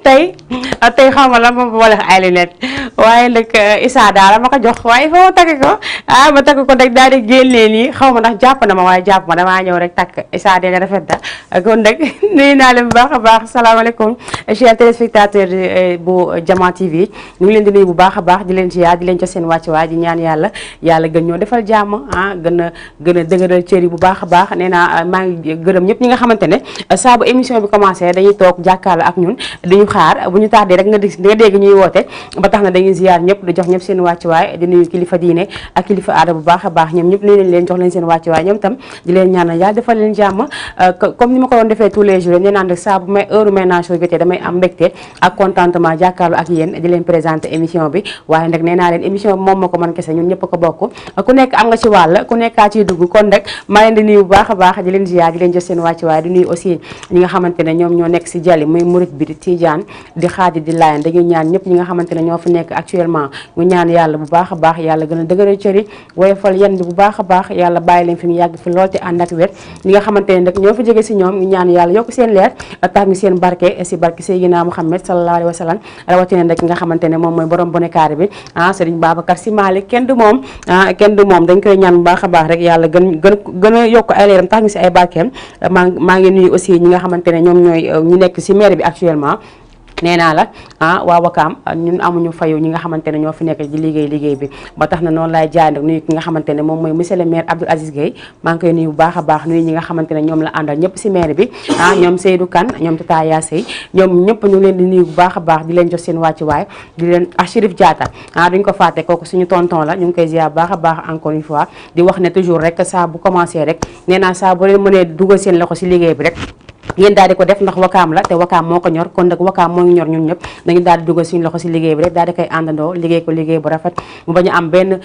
tey xaw ma la ma boole ay lunette waaye nag Issa daal ma ko jox waaye foo ma takk ko ma takk ko nag daal di génnee nii xaw ma ndax jàpp na ma waaye jàpp ma damaa ñëw rek takk Issa de nga rafet da kon nag nuyu naa leen bu baax a baax salaamaaleykum chers téléspectateurs bu Diama TV ñu ngi leen di nuyu bu baax a baax di leen ziar di leen jox seen wàccuwaay di ñaan yàlla gën ñoo defal jàmm gën a dëgëral cër yi bu baax a baax nee naa maa ngi gërëm ñëpp ñi nga xamante ne saa bu émission bi commencé dañuy toog jàkkaarloo ak ñun diñu xaar bu ñu tardé rek nga dégg ñuy woote ba tax na dañuy ziar ñëpp di jox ñëpp seen wàccuwaay di nuyu kilifa diine ak kilifa aada bu baax a baax ñoom ñëpp nuyu nañ leen jox leen seen wàccuwaay ñoom tam di leen ñaanal yàlla defal leen jàmm comme ni ma ko doon defee tous les jours nee naan rek saa bu may heure ménage jotee damay am mbégte ak contentement jàkkaarloo ak yéen di leen présenter émission bi waaye nag nee naa leen émission bi moom moo ko mën kese ñun ñëpp ko bokk ku nekk am nga ci wàll ku nekkaa ciy dugg kon nag maa leen di nuyu bu baax a baax di leen ziar di leen jox seen wàccuwaay di nuyu aussi ñi nga xamante ne ñoom ñoo nekk si jali muy murit bi di Tijaan di xaadi di Laayeen dañuy ñaan ñëpp ñi nga xamante ne ñoo fi nekk actuellement mu ñaan yàlla bu baax a baax yàlla gën a dëgëral cëri woyofal yan bi bu baax a baax yàlla bàyyi leen fi mu yàgg fi lool te ànd ak wér ñi nga xamante ne nag ñoo fi jóge si ñoom ñu ñaan yàlla yokk seen leer tax ñu seen barke si barke Seydina Muhammad sallallahu alayhi wa sallam rawatina nag nga xamante ne moom mooy borom bonekaari bi Serigne Babacar Sy Malick kenn du moom dañ koy ñaan bu baax a baax rek yàlla gën a yokk ay leeram tax ñu si ay barkeem maa ngi nuyu aussi ñi nga xamante ne ñoom ñooy ñu nekk si maire bi actuellement nee naa la waa Wakaam ñun amuñu fayu ñi nga xamante ne ñoo fi nekk di liggéey bi ba tax na noonu laay jaay nag nuyu ki nga xamante ne moom mooy monsieur le maire Abdoul Aziz Gueye maa ngi koy nuyu bu baax a baax nuyu ñi nga xamante ne ñoom la àndal ñëpp si maire bi ñoom Seydou Kane ñoom Tata Yassey ñoom ñëpp ñu leen di nuyu bu baax a baax di leen jox seen wàccuwaay di leen Chérif Diatta duñ ko fàtte kooku suñu tonton la ñu ngi koy ziar baax a baax encore une fois di wax ne toujours rek saa bu commencé rek nee naa saa bu leen mënee dugal seen loxo si liggéey bi rek yéen daal di ko def ndax Wakaam la te Wakaam moo ko ñor kon nag Wakaam moo ngi ñor ñun ñëpp dañu daal di dugal suñu loxo si liggéey bi rek daal di koy àndandoo liggéey ko liggéey bu rafet mu bañ a am benn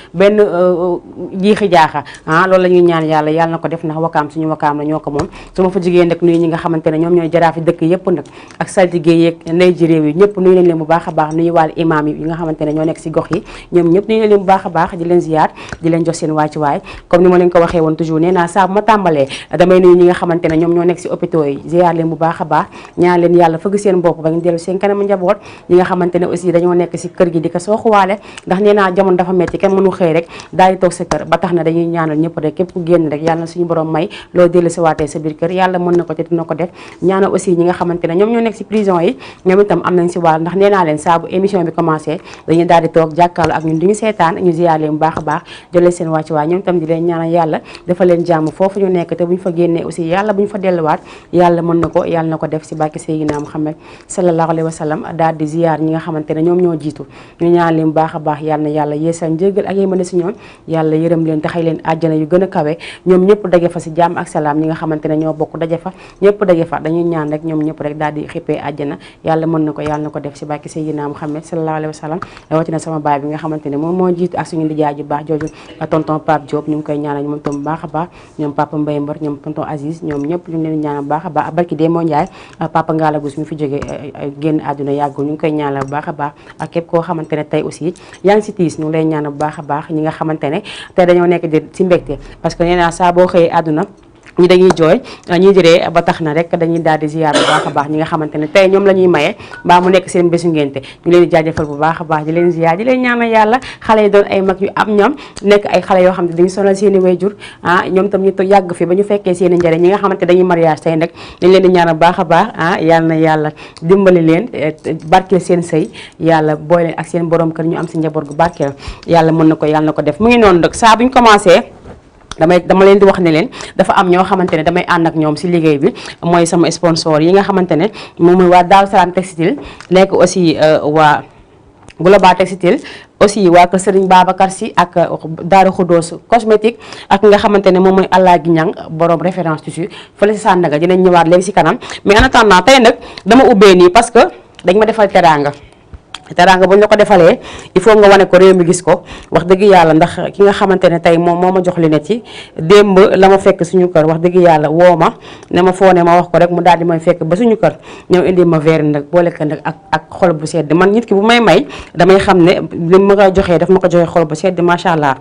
jiixi jaaxa loolu la ñuy ñaan yàlla na ko def ndax Wakaam suñu Wakaam la ñoo ko moom su ma fa jigéen nag nuyu ñi nga xamante ne ñoom ñooy jaraafi dëkk yëpp nag ak saltige yeeg ndey ji réew yi ñëpp nuyu nañ leen bu baax a baax nuyu wàllu imam yi nga xamante ne ñoo nekk si gox yi ñoom ñëpp nuyu nañ leen bu baax a baax di leen ziar di leen jox seen wàccuwaay comme ni ma leen ko waxee woon toujours nee naa saa bu ma tàmbalee damay nuyu ñi nga xamante ne ñoom ñoo nekk si hôpitaux yi ziar leen bu baax a baax ñaan leen yàlla fëgg seen bopp ba ngeen dellu seen kanam njaboot ñi nga xamante ne aussi dañoo nekk si kër gi di ko sooxuwaale ndax nee naa jamono dafa metti kenn mënu xëy rek daal di toog sa kër ba tax na dañuy ñaanal ñëpp rek képp ku génn rek yàlla na suñu borom may loo dellu si waatee sa biir kër yàlla mën na ko te dina ko def ñaanal aussi ñi nga xamante ne ñoom ñoo nekk si prison yi ñoom itam am nañ si wàll ndax nee naa leen saa bu émission bi commencé dañuy daal di toog jàkkaarloo ak ñun duñu seetaan ñu ziar leen bu baax a baax jëlee seen wàcc waay ñoom itam di leen ñaanal yàlla dafa leen jàmm foofu ñu nekk te buñ fa génnee aussi yàlla buñ fa delluwaat yàlla mën na ko yàlla na ko def si barke Seydina Muhammad sallallahu alayhi wa sallam daal di ziar ñi nga xamante ne ñoom ñoo jiitu ñu ñaan leen baax a baax yàlla na yàlla yeesal njëgal ak yémane si ñoom yàlla yërëm leen taxay leen àjjana yu gën a kawe ñoom ñëpp daje fa si jàmm ak salaam ñi nga xamante ne ñoo bokk daje fa ñëpp daje fa dañuy ñaan rek ñoom ñëpp rek daal di xippee àjjana yàlla mën na ko yàlla na ko def si barke Seydina Muhammad sallallahu alayhi wa sallam rawatina sama baay bi nga xamante ne moom moo jiitu ak suñu lijaay ju baax jooju tonton Pape Diop ñu ngi koy ñaanal moom tam baax a baax ñoom Papa Mbaye Mbor ñoom tonton Aziz ñoom ñëpp ñu leen ñaanal baax a baax barki dee moo Njaay Papa Ngala Gus mi fi jóge génn àdduna yàggul ñu ngi koy ñaanal bu baax a baax ak képp koo xamante ne tey aussi yaa ngi si tiis ñu ngi lay ñaanal bu baax a baax ñi nga xamante ne tey dañoo nekk di si mbégte parce que nee naa saa boo xëyee àdduna ñi dañuy jooy ñi diree ba tax na rek dañuy daal di ziar bu baax a baax ñi nga xamante ne tey ñoom la ñuy maye mbaa mu nekk seen bésu ngénte ñu leen di jaajëfal bu baax a baax di leen ziar di leen ñaanal yàlla xale yi doon ay mag yu am ñoom nekk ay xale yoo xam ne dañu sonal seen i wayjur ñoom tam ñu yàgg fi ba ñu fekkee seen i njëriñ ñi nga xamante dañuy mariage tey nag dañ leen di ñaanal bu baax a baax yàlla na yàlla dimbali leen barkeel seen sëy yàlla booy leen ak seen borom kër ñu am si njaboot gu barkeel yàlla mën na ko yàlla na ko def mu ngi noonu nag saa buñ commencé dama leen di wax ne leen dafa am ñoo xamante ne damay ànd ak ñoom si liggéey bi mooy sama sponsor yi nga xamante ne moom mooy waa Daaru Salaam Textile nekk aussi waa Global Textile aussi waa kër Serigne Babacar Sy ak Daaru Xudoos cosmétique ak nga xamante ne moom mooy Allah gi ñang borom référence tissu fële si Sandaga dinañ ñëwaat léegi si kanam mais en attendant tey nag dama ubbee nii parce que dañ ma defal teraanga bu ñu la ko defalee il faut nga wane ko réew mi gis ko wax dëgg yàlla ndax ki nga xamante ne tey moom moo ma jox lunette yi démb la ma fekk suñu kër wax dëgg yàlla woo ma ne ma foo ne ma wax ko rek mu daal di may fekk ba suñu kër ñëw indi ma verre nag boole ko nag ak xol bu sedd man nit ki bu may damay xam ne li ma ko joxee daf ma ko joxee xol bu sedd macha allah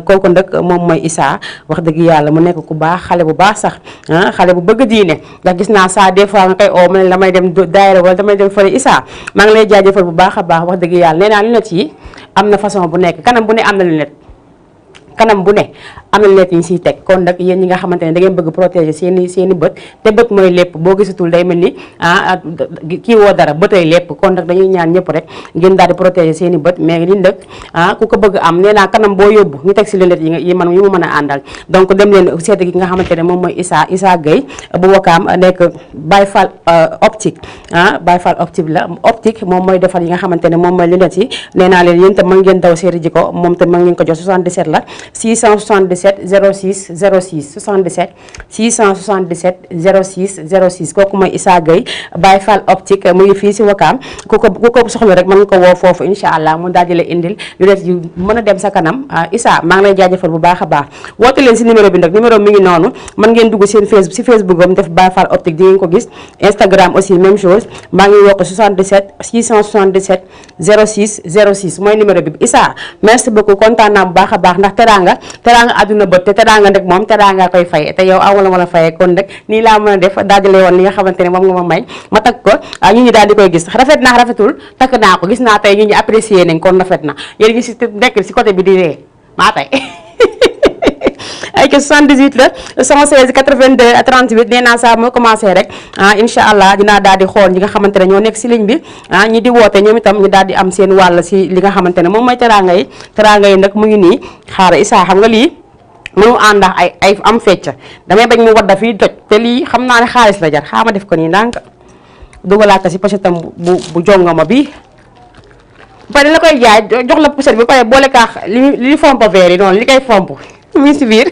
kooku nag moom mooy Issa wax dëgg yàlla mu nekk ku baax xale bu baax sax xale bu bëgg diine ndax gis naa saa des fois nga koy oo ma ne damay dem daayira wala damay dem fële Issa maa ngi lay jaajëfal bu baax a baax wax dëgg yàlla nee naa lunette yi am na façon bu nekk kanam bu ne am na lunette kanam bu ne am na lunette yi ñu siy teg kon nag yéen ñi nga xamante ne da ngeen bëgg protéger seeni bët te bët mooy lépp boo gisatul day mel ni kii woo dara bëtay lépp kon nag dañuy ñaan ñëpp rek ngeen daal di protéger seeni bët mais li nag ku ko bëgg am nee naa kanam boo yóbbu ñu teg si lunette yi mu mën a àndal donc dem leen seet gi nga xamante ne moom mooy Issa Gueye bu Wakaam nekk Baye Fall optique Baye Fall optique moom mooy defar yi nga xamante ne moom mooy lunette yi nee naa leen yéen tam mën ngeen daw seeti ji ko moom tam mën ngeen ko jox 77 la 677 06 06 77 677 06 06 kooku mooy Issa Gueye Baye Fall optique mu ngi fii si Wakaam ku ko soxla rek mën nga ko woo foofu incha allah mu daal di la indil lunette yu mën a dem sa kanam Issa maa ngi lay jaajëfal bu baax a baax woote leen si numéro bi nag numéro mi ngi noonu mën ngeen dugg seen Facebook am def Baye Fall optique di ngeen ko gis Instagram aussi même chose maa ngi yokk 77 677 06 06 mooy numéro bi Issa merci beaucoup kontaan naa bu baax a baax ndax teraanga àdduna bët te teraanga nag moom teraanga koy fay te yow awala ma la fayee kon nag nii laa mën a def daajale woon li nga xamante ne moom nga ma may ma takk ko ñu daal di koy gis rafet naa rafetul takk naa ko gis naa tey ñu apprécier nañ kon rafet na yéen ngi si nekk si côté bi di ree maa tey ay ca 78 la 116 82 38 nee naa saa moo commencé rek incha allah dinaa daal di xool ñi nga xamante ne ñoo nekk si ligne bi ñi di woote ñoom itam ñu daal di am seen wàll si li nga xamante ne moom mooy teraanga yi nag mu ngi nii xaaral Issa xam nga lii mënu ànd ak ay am fecc damay bañ mu wadda fii doj te lii xam naa ne xaalis la jar xaama def ko nii ndànk dugalaat ko si pochetam bu jongama bi pare la koy jaay jox la pochette bi pare boole kaax li fomp verre yi noonu li koy fomp mu ngi si biir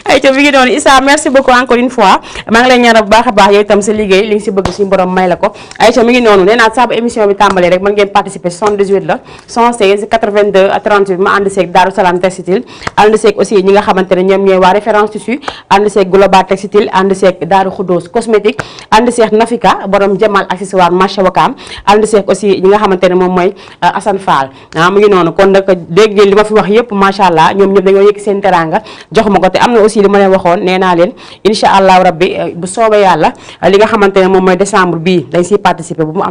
ay ca mi ngi doon Issa merci beaucoup encore une fois maa ngi lay ñaanal bu baax a baax yow itam sa liggéey li nga si bëgg suñu borom may la ko ay ca mi ngi noonu nee naa saa bu émission bi tàmbalee rek mën ngeen participer 78 la 116 82 38 ma ànd seeg Daaru Salaam Textile ànd seeg aussi ñi nga xamante ne ñoom ñooy waa référence tissu ànd seeg Global Textile ànd seeg Daaru Xudoos cosmétique ànd seeg Nafika borom Jamal accessoire marché Wakaam ànd seeg aussi ñi nga xamante ne moom mooy Assane Fall mu ngi noonu kon nag dégg ngeen li ma fi wax yëpp macha allah ñoom ñëpp dañoo yëkk seen teranga jox ma ko te am na aussi li ma leen waxoon nee naa leen incha allahu rabbi bu soobee yàlla li nga xamante ne moom mooy décembre bii dañ siy participer ba mu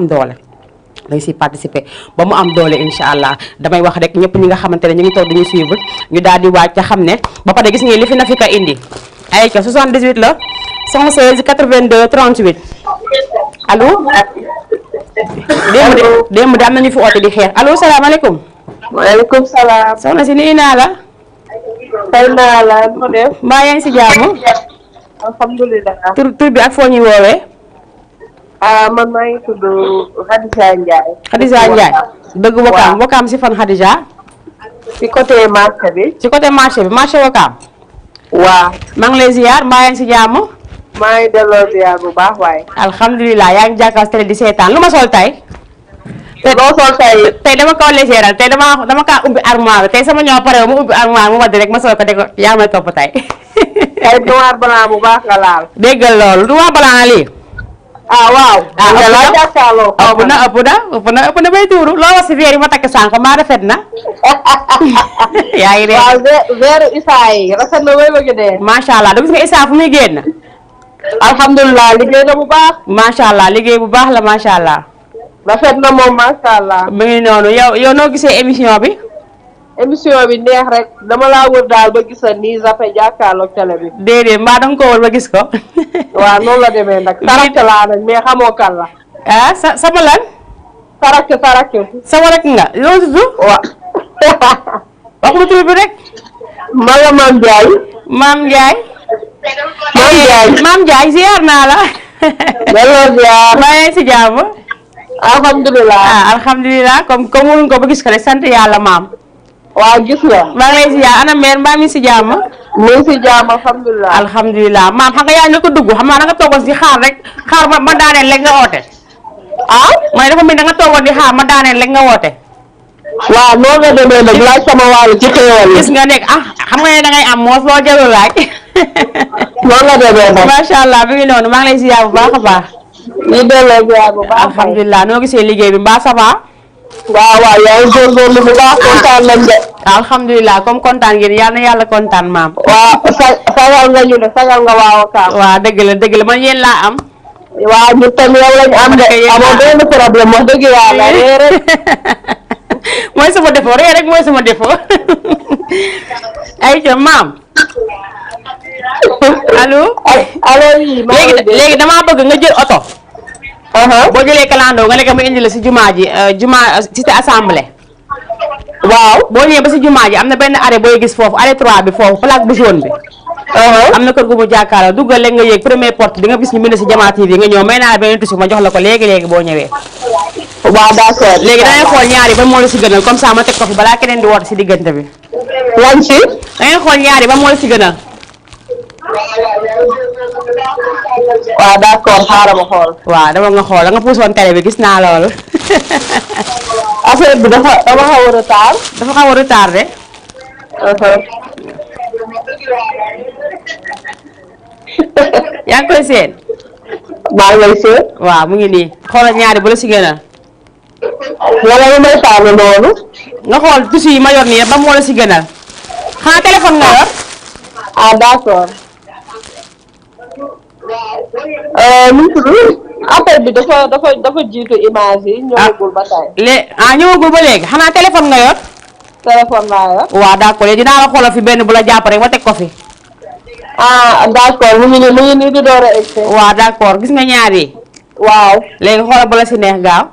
am doole incha allah damay wax rek ñëpp ñi nga xamante ne ñu ngi toog dañuy suivre ñu daal di waaj ca xam ne ba pare gis ngeen li fi Nafika indi ay ca 78 la 116 82 38 allo démb de am nañu fi oote di xeex allo salaamaaleykum. waaleykum salaam. soxna si nuyu naa la. fay naa la nu def. mbaa yaa ngi si jàmm. alhamdulilah. tur bi ak foo ñuy woowee. man maa ngi tudd Khadija Ndiaye. Khadija Ndiaye. dëgg Wakaam Wakaam si fan Khadija. ci côté marché bi. ci côté marché bi marché Wakaam. waaw. maa ngi lay ziar mbaa yaa ngi si jàmm. maa ngi delloo ziar bu baax waaye. alhamdulilah yaa ngi jàkkaarloo télé di seetaan lu ma sol tey. loo sol tey dama ko légéral tey dama kaa ubbi armoire tey sama ñoo pare mu ubbi armoire mu wadd rek ma sol ko de ko yaa may topp tey. tey noir blanc bu baax nga laal. déggal loolu noir blanc lii. waaw. ëpp na bay tuuru loo wax si verre yi ma takk sànq maa rafet na. yaa ngi dégg. waaw verre Issa yi rafet na bay bëgg dee. macha allah da gis nga Issa fu muy génn. alhamdulilah liggéey na bu baax. macha allah liggéey bu baax la macha allah. rafet na moom macha allah. mu ngi noonu yow noo gisee émission bi. émission bi neex rek dama laa wër daal ba gis nii zappé jàkkaarloog télé bi. déedéet mbaa danga ko wër ba gis ko. waaw noonu la demee nag. tarak laa nag mais xamoo kan la. sama lan. tarak. sama rek nga loolu tudd. waaw. wax ma tur bi rek. man la Mame Ndiaye. Mame Ndiaye. Mame Ndiaye ziar naa la. delloo ziar. maa ngi si jàmm. alhamdulilah. alhamdulilah comme mënuñ ko ba gis ko rek sant yàlla maam. waaw gis nga. maa ngi lay ziar ana mère mbaa mi si jàmm. mu ngi si jàmm alhamdulilah. alhamdulilah maam xam nga yaa ngi ko dugg xam naa da nga toogoon si xaar rek xaar ma daaneel rek nga woote. ah. mooy dafa mel da nga toogoon di xaar ma daaneel rek nga woote. waaw noonu la demee nag laaj sama wàll ci xéewal yi. gis nga nekk xam nga ne da ngay am moos loo jarul laaj. noonu la demee nag. macha allah mi ngi noonu maa ngi lay ziar bu baax a baax. ñu delloo ziar bu baax. alhamdulilah noo gisee liggéey bi mbaa ça va. waaw yaa ngi góorgóorlu bu baax kontaan nañ de. alhamdulilah comme kontaan ngeen yal na yàlla kontaan maam. waaw sagal nga ñu de sagal nga waaw Kaam. waaw dëgg la man yéen laa am. waaw ñu tam yow lañ am de. amoo benn problème wax dëgg yàlla rek. mooy sama défaut rek mooy sama défaut. ayca maam. allo. allo oui. léegi damaa bëgg nga jël oto. boo jëlee kalandoo nga nekk mu indi la si jumaa ji cité assemblée. waaw. boo ñëwee ba si jumaa ji am na benn arrêt booy gis foofu arrêt 3 bi foofu plaque bu jaune bi. am na kër gu mu jàkkaarloo duggal léegi nga yéeg première porte di nga gis ñu bind si Jama TV nga ñëw may naa la beneen tusi ma jox la ko léegi boo ñëwee. waaw d'accord. léegi dangay xool ñaari ba moo la si gënal comme ça ma teg ko fi balaa keneen di woote si diggante bi. lan ci. dangay xool ñaari ba moo la si gënal. waaw d'accord xaaral ma xool. waaw dama nga xool da nga puusoon télé bi gis naa loolu. affaire bi dafa xaw a retard. dafa xaw a retardé. yaa ngi koy seen. maa ngi lay seen. waaw mu ngi nii xoolal ñaari bu la si gënal. wala lu may tànn noonu. nga xool tissu yi ma yor nii ba moo la si gënal. xanaa téléphone nga yor. ah d'accord. nu mu tudd affaire bi dafa jiitu image yi. ñëwagul ba tey. ñëwagul ba léegi xanaa téléphone nga yor. téléphone laa yor. waaw d'accord léegi dinaa la xoolal fi benn bu la jàpp rek ma teg ko fi. ah d'accord mu ngi nii di door a egg. waaw d'accord gis nga ñaar yi. waaw. léegi xoolal bu la si neex gaaw.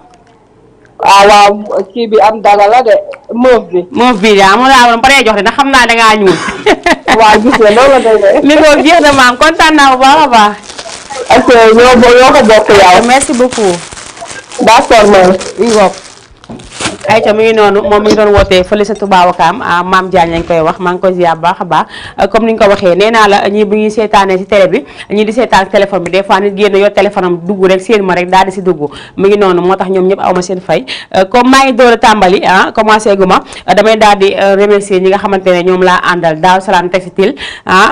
waaw kii bi am dara la de moof bi. moof bi daa ma laa paree jox de ndax xam naa dangaa ñuul. waaw gis nga loolu la demee. mi ngoog jeex na maam kontaan naa bu baax a baax. ok ñoo ko bokk yow. merci beaucoup. d'accord man. mi ngoog. ayca mi ngi noonu moom mi ngi doon wootee fële sa Touba Wakaam Mame Diagne lañ koy wax maa ngi koy ziar baax a baax comme ni nga ko waxee nee naa la ñii bu ñuy seetaanee si télé bi ñii di seetaan téléphone bi des fois nit génn yor téléphone am dugg rek seen ma rek daal di si dugg mi ngi noonu moo tax ñoom ñëpp awma seen fay comme maa ngi door a tàmbali commencé gu ma damay daal di remercier ñi nga xamante ne ñoom laa àndal Daaru Salaam Textile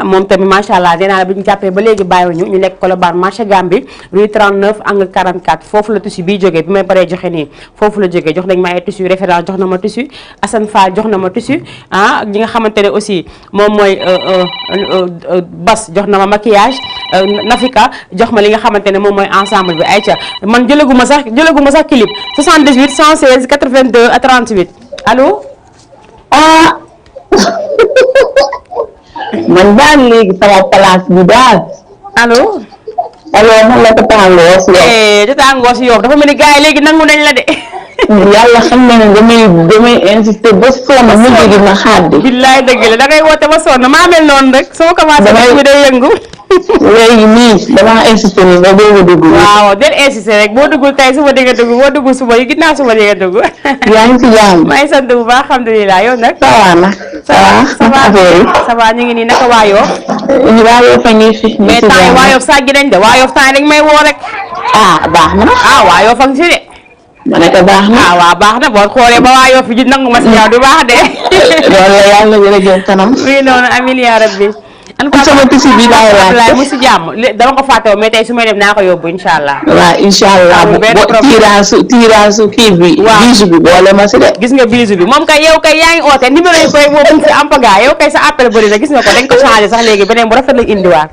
moom tamit macha allah nee naa la bi ñu jàppee ba léegi bàyyiwuñu ñu nekk Colobane marché Gambie rue 39 angle 44 foofu la tissu bii jógee bi may paree joxe nii foofu la jógee jox nañ ma ay tissu référence jox na ma tissu Assane Fall jox na ma tissu ñi nga xamante ne aussi moom mooy Bas jox na ma maquillage Nafika jox ma li nga xamante ne moom mooy ensemble bi ayca man jëlaguma sax clip 78 116 82 38 allo. man daal léegi sama place bi daal. allo. man la Tata Ngoos yow. Tata Ngoos yow dafa mel ni gars yi léegi nangu nañ la de. yàlla xam na ne damay insister ba sonn mu jóge ma xaar. billaay dëgg la da ngay woote ba sonn maa mel noonu rek sama commencé bi day yëngu. léegi nii damaa insister nii ba bëgg a dugg. waaw del insister rek boo duggul tey suba di nga dugg boo duggul suba yi ginnaaw suba di nga dugg. yaa ngi ci jàmm. maa ngi sant bu baax alhamdulilah yow nag. ça va nag. ça va ñu ngi nii naka waa Yoff. waa Yoff a ngi fi. mais temps yi waa Yoff sàggi nañ de waa Yoff temps yi dañ may woo rek. baax na. waa Yoff a ngi si de. ma ne ko baax na. waaw baax na boo xoolee ba waa Yoff ji nangu ma si yow du baax de. loolu la yàlla jërëjëf kanam. oui noonu amiin yaa rabbi. sama tissu bi laay laaj mu si jàmm dama ko fàtte woon mais tey su may dem naa ko yóbbu incha allah. waaw incha allah tirage kii bi. bisu bi boole ma si de. gis nga bisu bi moom kay yow kay yaa ngi oote numéro yi koy boo buñ si am paga yow kay sa appel bëri na gis nga ko dañ ko changé sax léegi beneen bu rafet lañ indiwaat.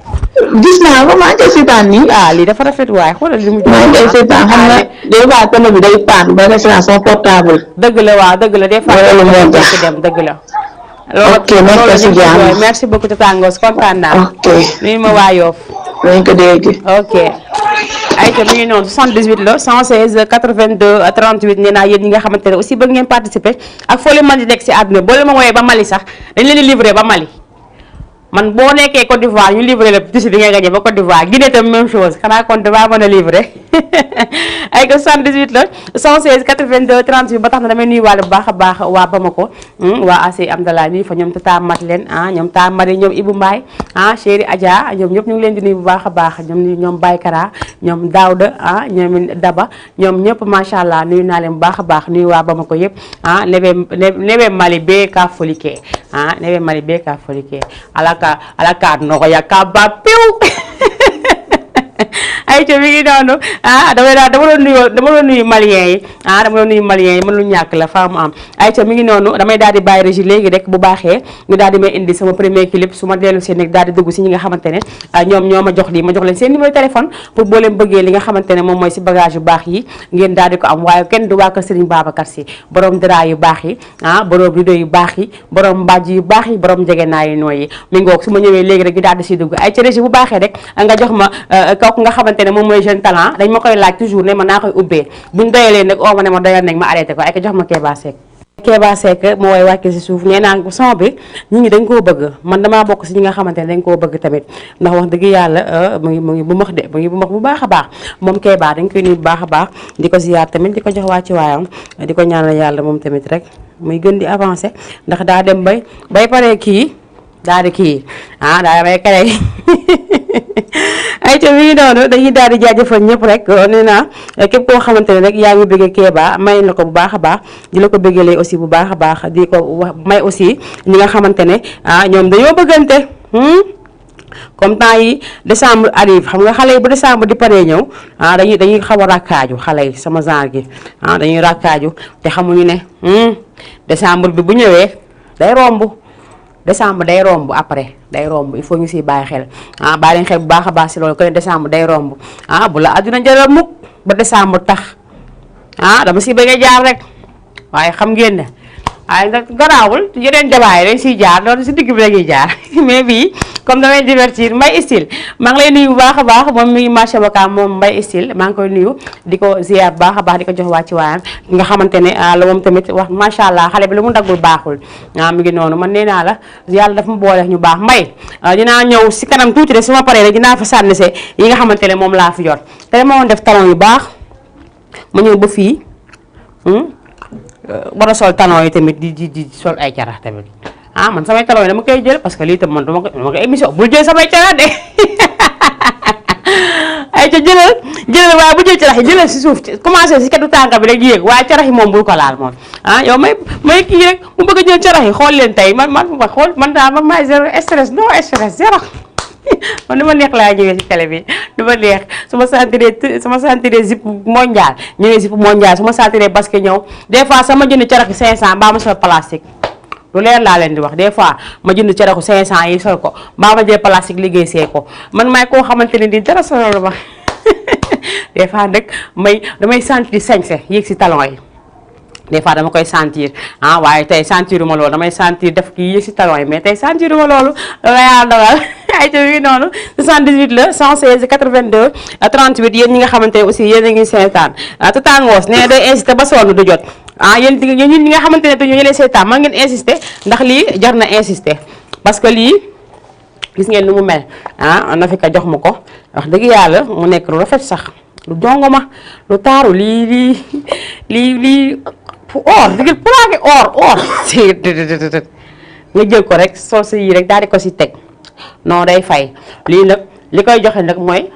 gis naa ko maa ngi koy seetaan nii. lii dafa rafet waaye xoolal li mu. maa ngi koy seetaan xam nga des fois télé bi day paan ba restaurant son portable. dëgg la waaw dëgg la des fois. loolu moo tax dem dëgg la. ok merci beaucoup Tata Ngoos kontaan naa. ok nuyu ma waa Yoff. nañ ko dégg. ok. ayca mi ngi noonu 78 la 116 82 38 nee naa yéen ñi nga xamante ne aussi bëgg ngeen participer ak foo leen mën di nekk si àdduna boo leen ma woowee ba Mali sax dañ leen di livré ba Mali. man boo nekkee Côte d'Ivoire ñu livré la tissu di nga gagné ba Côte d'Ivoire Guinée tam même chose xanaa kon damaa mën a livré ay ko 78 la 116 82 38 ba tax na damay nuyuwaale bu baax a baax waa Bamako waa AC Amdala nii fa ñoom Tata Madeleine ñoom Tata Marie ñoom Ibou Mbaye chéri Adja ñoom ñëpp ñu ngi leen di nuyu bu baax a baax ñoom Baykara ñoom Daouda ñoom Daba ñoom ñëpp macha allah nuyu naa leen bu baax a baax nuyu waa Bamako yëpp nebe Mali be ka folike nebe Mali be ka folike alaka noko yakka ba piw ay ca mi ngi noonu dama doon nuyu malien yi dama doon nuyu malien yi mën lu ñàkk la faa mu am ay ca mi ngi noonu damay daal di bàyyi régie léegi rek bu baaxee ñu daal di may indi sama premier clip su ma dellu seen nag daal di dugg si ñi nga xamante ne ñoom ñoo ma jox lii ma jox leen seen numéro téléphone pour boo leen bëggee li nga xamante ne moom mooy si bagage yu baax yi ngeen daal di ko am waaye kenn du waa kër Serigne Babacar Sy borom dara yu baax yi borom rideau yu baax yi borom mbàjj yu baax yi borom njegenaay yu nooy yi mi ngoog su ma ñëwee léegi rek ñu daal di si dugg ay ca régie bu baaxee rek nga jox ma kooku nga xamante ne moom mooy jeune talent dañ ma koy laaj toujours ne ma naa koy ubbee buñ doyalee nag oo ma ne ma doyal nañ ma arrêté ko ay ko jox ma Kéba Seck moo way wàcce si suuf nee naa son bi ñi dañ koo bëgg man damaa bokk si ñi nga xamante ne dañ koo bëgg tamit ndax wax dëgg yàlla mu ngi bu max de mu ngi bu max bu baax a baax moom Kéba dañ koy nuyu bu baax a baax di ko ziyaar tamit di ko jox wàcci waayam di ko ñaanal yàlla moom tamit rek muy gën di avancé ndax daa dem bay pare kii daal di kii daa may kare ay ca mi ngi noonu dañuy daal di jaajëfal ñëpp rek nee naa képp koo xamante ne rek yaa ngi bëggee Kéba may na ko bu baax a baax di la ko bëggalee aussi bu baax a baax di ko wax may aussi ñi nga xamante ne ñoom dañoo bëggante comme temps yi décembre arrive xam nga xale yi bu décembre di paree ñëw dañuy xaw a rakkaaju xale yi sama genre gi dañuy rakkaaju te xamuñu ne décembre bi bu ñëwee day romb décembre day romb après day romb il faut ñu siy bàyyi xel bàyyi leen xel bu baax a baax si loolu ko ne décembre day romb bu la àdduna jëral mukk ba décembre tax dama si bëgg a jaar rek waaye xam ngeen ne waaye nag garaawul yeneen débat yi dañ siy jaar loolu si digg bi la ñuy jaar mais bii comme damay divertir Mbaye Style maa ngi lay nuyu bu baax a baax moom mi ngi marché Wakaam moom Mbaye Style maa ngi koy nuyu di ko ziar bu baax a baax di ko jox waa ci waayam nga xamante ne la moom tamit wax macha allah xale bi lu mu daggul baaxul mi ngi noonu man nee naa la yàlla dafa mu boole ñu baax Mbaye dinaa ñëw si kanam tuuti de su ma paree rek dinaa fa sànni se yi nga xamante ne moom laa fi jot te dama woon def talon yu baax ma ñëw ba fii war a sol talon yi tamit di sol ay carax tamit man samay talon yi dama koy jël parce que lii tam man dama ko émission bul jël samay carax de ay ca jëlal waaye bu jël carax yi jëlal si suuf commencé si katu tànka bi rek yéeg waaye carax yi moom bul ko laal moom yow may kii rek mu bëgg a jël carax yi xool leen tey man xool man daal man maay zéro stress non stress zéro man du ma neex laa ñëwee si télé bi du ma neex su ma sentiree zip mondial ñëwee zip mondial su ma sentiree basket ñëw des fois sama jënd carax 500 mbaa ma sol plastique lu leer laa leen di wax des fois ma jënd caraxu 500 yi sol ko mbaa ma jël plastique liggéey see ko man may koo xamante ne di dara solo ma des fois nag damay sentir sañse yéeg si talon yi des fois dama koy sentir waaye tey sentiruma loolu damay sentir def kii yéeg si talon yi mais tey sentiruma loolu dama yaa dogal ay ta wi noonu 78 la 116 82 38 yéen ñi nga xamante ne aussi yéen a ngi seetaan Tatangoos nee day insister ba sonn du jot yéen ñi nga xamante ne te ñu leen seetaan man ngeen insister ndax lii jar na insister parce que lii gis ngeen nu mu mel na fi ka jox ma ko wax dëgg yàlla mu nekk lu rafet sax lu jongoma lu taaru lii or digil plaqué or nga jël ko rek sol sa yii rek daal di ko si teg non day fay lii nag li koy joxe nag mooy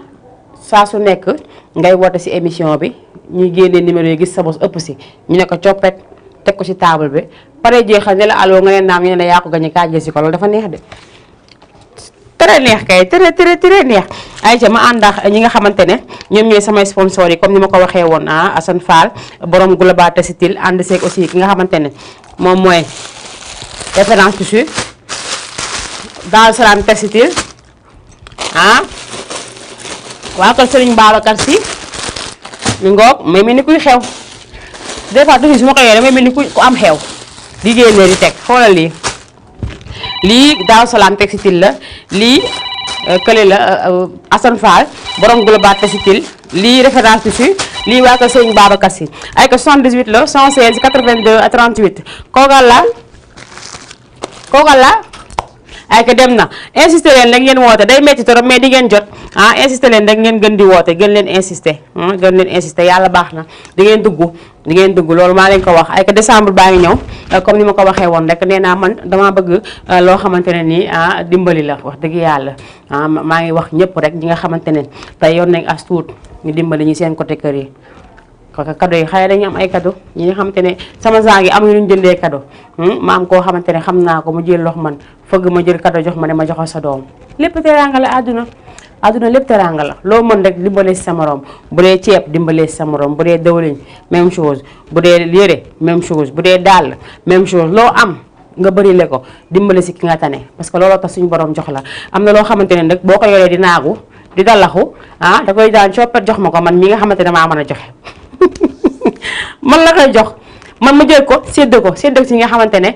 saa su nekk ngay woote si émission bi ñuy génnee numéro yi gis sa bos ëpp si ñu ne ko coppet teg ko si table bi pare jeexal ne la allo nga leen naam ñu ne yaa ko gañe kaa jël si ko loolu dafa neex de très neex kay très neex ay ca ma àndax ñi nga xamante ne ñoom ñooy samay sponsor yi comme ni ma ko waxee woon Assane Fall borom Global Textile ànd seeg aussi ki nga xamante ne moom mooy référence tissu Daaru Salaam Textile waa kër Serigne Babacar Sy mi ngoog may mel ni kuy xew des fois toujours su ma ko yoree may mel ni ku am xew di génnee di teg xoolal lii Daaru Salaam Textile la lii kële la Assane Fall borom Global Textile lii référence tissu lii waa kër Serigne Babacar Sy ay ko 78 la 116 82 38 koogal la ay ka dem na insister leen rek ngeen woote day metti trop mais di ngeen jot insister leen rek ngeen gën di woote gën leen insister yàlla baax na di ngeen dugg loolu maa leen ko wax ay ka décembre baa ngi ñëw comme ni ma ko waxee woon rek nee naa man dama bëgg loo xamante ne nii dimbali la wax dëgg yàlla maa ngi wax ñëpp rek ñi nga xamante ne tey yoon nañ as tuut ñu dimbali ñi seen côté kër yi cadeau yi xëy dañu am ay cadeau ñi nga xamante ne sama saa yi amuñu luñ jëndee cadeau ma am koo xamante ne xam naa ko mu jël lox man fëgg ma jël cadeau jox ma ne ma joxal sa doom lépp teraanga la àdduna lépp teraanga la loo mën rek dimbalee si sa morom bu dee ceeb dimbalee si sa morom bu dee dawliñ même chose bu dee yére même chose bu dee dàll même chose loo am nga bëri le ko dimbale si ki nga tane parce que looloo tax suñu borom jox la am na loo xamante ne nag boo ko yoree di naagu di dalaxu da koy daan coppet jox ma ko man mi nga xamante ne maa mën a joxe man la koy jox man ma jël ko sédd si nga xamante ne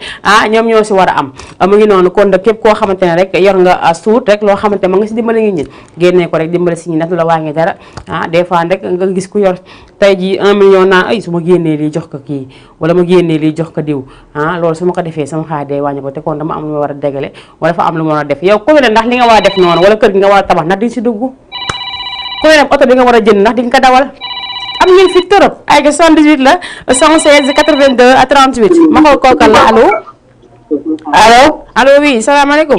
ñoom ñoo si war a am mu ngi noonu kon nag képp koo xamante ne rek yor nga suut rek loo xamante ne ma nga si dimbale ngi ñi génnee ko rek dimbale si ñi nag du la wàññi dara des fois rek nga gis ku yor tey ji 1 million naan ay su ma génnee lii jox ko kii wala ma génnee lii jox ko diw loolu su ma ko defee sama xaalis day wàññi ko te kon dama am lu ma war a dégale wala dafa am lu ma war a def yow ku ne ndax li nga war a def noonu wala kër gi nga war a tabax ndax di si dugg ku ne oto bi nga war a jënd ndax di nga ko dawal am ngeen fi torop ay ga 78 la 116 82 à 38 ma xool kookal la allo oui salaamaaleykum.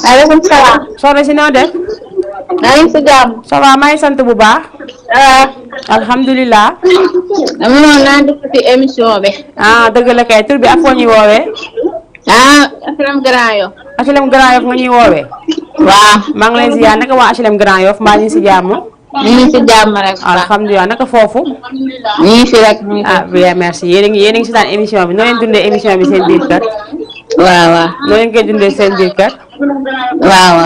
maaleykum salaam. soxna si noo def. maa ngi si jàmm. ça va maa ngi sant bu baax. alhamdulilah. dama noonu naa def ci émission bi. dëgg la kay tur bi ak foo ñuy woowee. HLM Grand Yoff. HLM Grand Yoff nga ñuy woowee. waaw. maa ngi lay ziar naka waa HLM Grand Yoff mbaa ñu ngi si jàmm. ñu ngi si jàmm rek. alhamdulilah naka foofu. ñu ngi fi rek ñu ngi fi. bien merci yéen a ngi si daan émission bi noo leen dundee émission bi seen biir kër. waaw. noo leen koy dundee seen biir kër. waaw.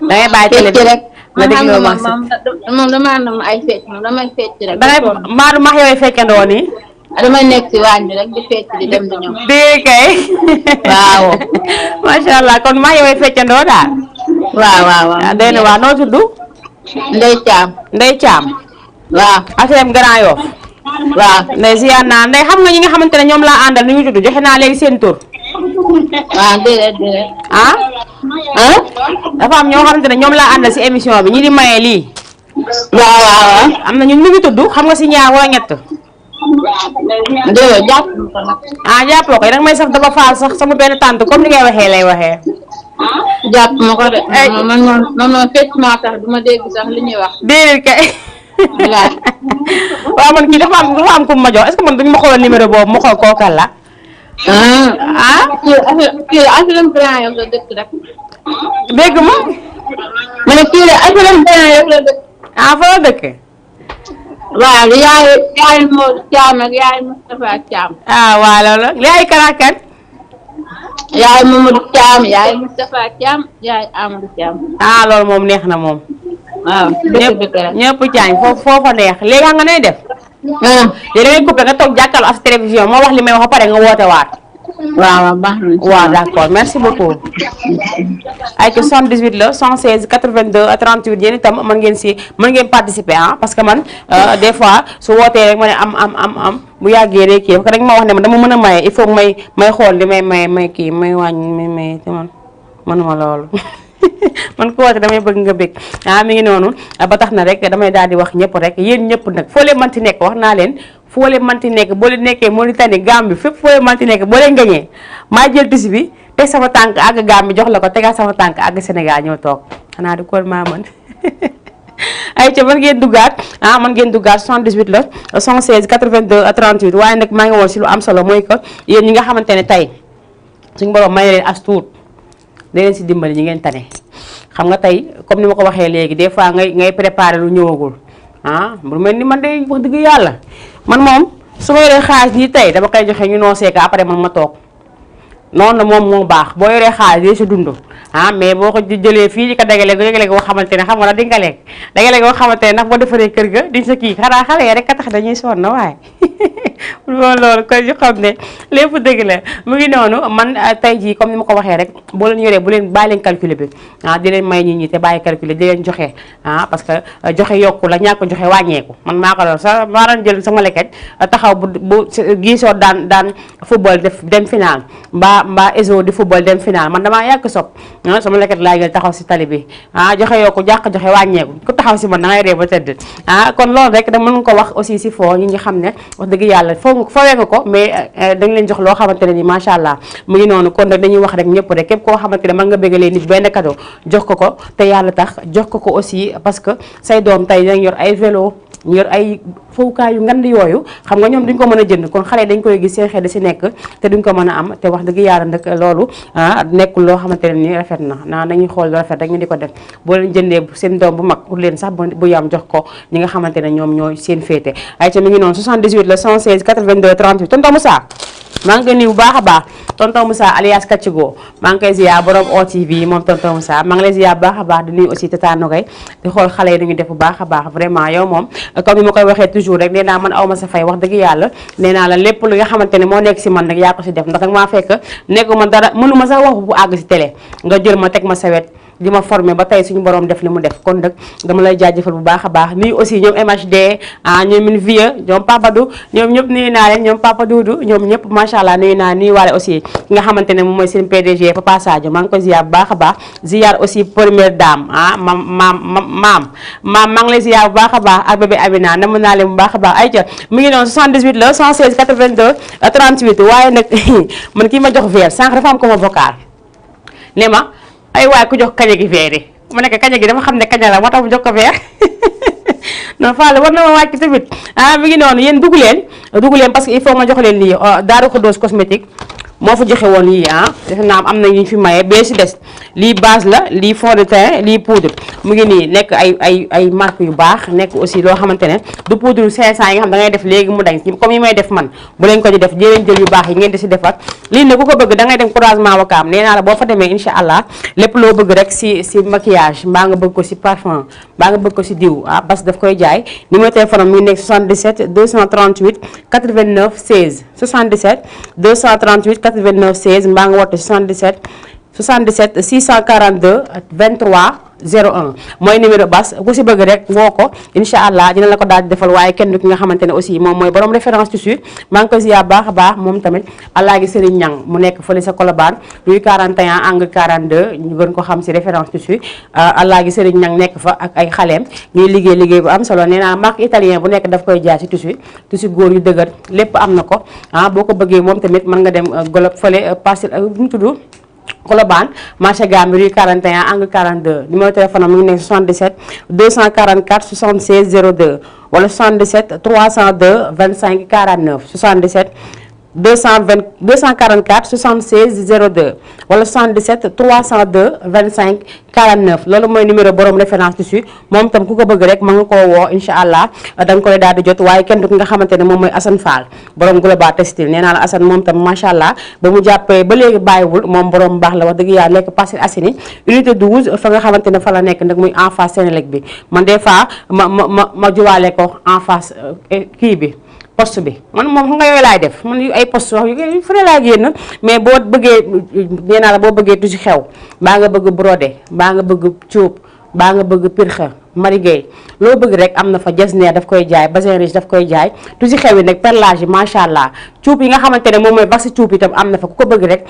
da ngay bàyyi télé bi rek. nga dégloo ma moom damaa nam ay fecc moom damay fecc rek. da ngay mbaa max yooyu fekkandoo nii. damay nekk si waañ bi rek di fecc di dem di ñëw. dégg kay. waaw. macha allah kon max yooyu fekkandoo daal. waaw. doy na waa noo tudd. Ndey Caam. Ndey Caam. waaw. HLM Grand Yoff. waaw. Ndey ziar naa Ndey xam nga ñi nga xamante ne ñoom laa àndal ni ñu tudd joxe naa léegi seen tur. waaw déedéet. dafa am ñoo xamante ne ñoom laa àndal si émission bi ñi di maye lii. waaw. am na ñun ñu ngi tudd xam nga si ñaar wala ñett. déedéet jàpp ko nag. jàppoo ko danga may sax dafa faal sax sama benn tante comme ni ngay waxee lay waxee. jàpp ma ko de. man moom fecc maa tax du ma dégg sax li ñuy wax. déedéet kay. waaw man kii dafa am ku ma jox est-ce que man duñ ma xoolal numéro boobu ma xool kookal la. kii HLM Grand Yoff la dëkk rek. dégg ma. ma ne kii la HLM Grand Yoff la dëkk. fa la dëkk. waaw yaay Modou Thiam ak yaay Moustapha Thiam. waaw loolu yaay kan. yaay Mamadou Thiam yaay Moustapha Thiam yaay Amadou Thiam. loolu moom neex na moom. waaw dëkk rek ñëpp caañ foofa neex léegi xam nga nay def. léegi da ngay coupé nga toog jàkkaarloo ak télévision moo wax li may wax ba pare nga woote waat. waaw baax na. waaw d'accord merci beaucoup. ay que 78 la 116 82 38 yéen itam mën ngeen participer parce que man des fois su wootee rek ma ne am bu yàggee rek kii parce que dañ ma wax ne ma dama mën a maye il faut may xool li may kii may wàññi may te man mënuma loolu. man ko woote damay bëgg nga bëgg mi ngi noonu ba tax na rek damay daal di wax ñëpp rek yéen ñëpp nag foo leen manti nekk wax naa leen foo leen manti nekk boo leen nekkee Mauritanie Gambie fépp foo leen manti nekk boo leen gañee maa jël tisi bi teg sama tànk àgg Gambie jox la ko tegaat sama tànk àgg Sénégal ñëw toog xanaa di kool maa mën ay ca mën ngeen duggaat mën ngeen duggaat 78 la 116 82 38 waaye nag maa ngi woon si lu am solo mooy que yéen ñi nga xamante ne tey suñu borom may leen as tuut da leen si dimbali ñi ngeen tane xam nga tey comme ni ma ko waxee léegi des fois ngay préparer lu ñëwagul bu mel ni man de wax dëgg yàlla man moom su ma yoree xaalis nii tey dama koy joxe ñu noosee ko après man ma toog noonu na moom moo baax boo yoree xaalis yooyu si dund mais boo ko jëlee fii di ko dagale ko xamante ne xam nga di nga lekk dagale ko xamante ne ndax boo defaree kër ga di sa kii xanaa xale yi rek ka tax dañuy sonn waaye loolu kon ñu xam ne lépp dëgg la mu ngi noonu man tey jii comme ni ma ko waxee rek boo leen yoree bu leen bàyyi leen calculer bi di leen may nit ñi te bàyyi calculer di leen joxe parce que joxe yokku la ñàkk joxe wàññeeku man maa ko loolu sax maa daan jël sama leket taxaw bu giisoo daan football dem final mbaa mbaa ESO di football dem final man damaa yàgg sopp sama leket laa jël taxaw si tali bi joxe yoo ko jàq joxe wàññeeku ku taxaw si man da ngay ree ba tëdd kon loolu rek da mën nga ko wax aussi si foo ñi xam ne wax dëgg yàlla fawee nga ko mais dañ leen jox loo xamante ne ni macha allah mu ngi noonu kon nag dañuy wax rek ñëpp rek képp koo xamante ne mën nga bégalee nit benn cadeau jox ko te yàlla tax jox ko aussi parce que say doom tey dañ yor ay vélo ñu yor ay fowukaay yu ngand yooyu xam nga ñoom duñ ko mën a jënd kon xale dañ koy gis seen xel da si nekk te duñ ko mën a am te wax dëgg yàlla nag loolu nekkul loo xamante ne ni rafet na nañuy xool lu rafet rek ñu di ko def boo leen jëndee seen doom bu mag pour leen sax bu yam jox ko ñi nga xamante ne ñoom ñooy seen féete ay ca mi ngi noonu 78 la 116 82 38 tonton Moussa maa ngi koy nuyu bu baax a baax tonton Moussa alias Kaccigo maa ngi koy ziar borom OTV moom tonton Moussa maa ngi lay ziar bu baax a baax di nuyu aussi Tata Nogay di xool xale yi dañuy def bu baax a baax vraiment yow moom comme ni ma koy waxee toujours rek nee naa man aw ma sa fay wax dëgg yàlla nee naa la lépp lu nga xamante ne moo nekk si man rek yaa ko si def ndax nag maa fekk nekku ma dara mënu ma sax wax bu àgg si télé nga jël ma teg ma sa wet di ma formé ba tey suñu borom def li mu def kon nag dama lay jaajëfal bu baax a baax nii aussi ñoom MHD ñoom min vieux ñoom Papa Du ñoom ñëpp nuyu naa leen ñoom Papa Doudou ñoom ñëpp macha allah nuyu naa nuyu waale aussi ki nga xamante ne moom mooy seen PDG Papa Sadio maa ngi koy ziar bu baax a baax ziar aussi première dame maam maa ngi lay ziar bu baax a baax ak bébé Amina nam naa leen bu baax a baax ay ca mi ngi noonu 78 la 116 82 38 waaye nag man kii ma jox verre sànq dafa am ko ma vocal ne ma ay waay ku jox kaña gi verre yi mu nekk kaña gi dafa xam ne kaña la moo tax mu jox ko verre non Fall war na ma wàcc tamit mi ngi noonu yéen dugg leen parce que il faut ma jox leen lii Daaru Xudoos cosmétique moo fa joxe woon yii defe naa am na ñu fi maye bee si des lii base la lii fond de teint lii poudre mu ngi nii nekk ay marque yu baax nekk aussi loo xamante ne du poudre 500 yi nga xam da ngay def léegi mu dañ comme yi may def man bu leen ko di def jëleen jël yu baax yi ngeen di si defar lii ne ku ko bëgg da ngay dem croisement Wakaam nee naa la boo fa demee incha allah lépp loo bëgg rek si maquillage mbaa nga bëgg ko si parfum mbaa nga bëgg ko si diw parce que daf koy jaay numéro téléphone mi ngi nekk 77 238 89 16 77 238 89 16 mbaa nga woote 77 642 23 01 mooy numéro bas ku si bëgg rek woo ko incha allah dina la ko daal di defal waaye kenn ki nga xamante ne aussi moom mooy borom référence tissu maa ngi koy ziar baax a baax moom tamit Alaaji Serigne Niang mu nekk fële sa Colobane rue 41 angle 42 ñu gën ko xam si référence tissu Alaaji Serigne Niang nekk fa ak ay xaleem ñuy liggéey bu am solo nee naa marque italien bu nekk daf koy jaay si tissu góor yu dëgër lépp am na ko boo ko bëggee moom tamit mën nga dem golob fële Parcelles bu mu tudd Colobane marché Gambie rue 41 angle 42 numéro téléphone am mu ngi nekk 77 244 76 02 wala 77 302 25 49 77 244 76 02 wala 77 302 25 49 loolu mooy numéro borom référence tissu moom tam ku ko bëgg rek ma nga koo woo incha allah da nga koy daal di jot waaye kenn du ki nga xamante ne moom mooy Assane Fall borom Global Textile nee naa la Assane moom tam macha allah ba mu jàppee ba léegi bàyyiwul moom borom baax la wax dëgg yàlla nekk Parcelles Assainies unité 12 fa nga xamante ne fa la nekk nag muy en face Sénélec bi man des fois ma juwaale ko en face kii bi poste bi man moom xam nga yooyu laay def man ay poste wax yu fu ne laa génn mais boo bëggee nee naa la boo bëggee tu si xew mbaa nga bëgg brodé mbaa nga bëgg cuub mbaa nga bëgg pirxa marigay loo bëgg rek am na fa jasneer daf koy jaay bazin riche daf koy jaay tu si xew yi nag perlage yi macha allah cuub yi nga xamante ne moom mooy wax si cuub itam am na fa ku ko bëgg rek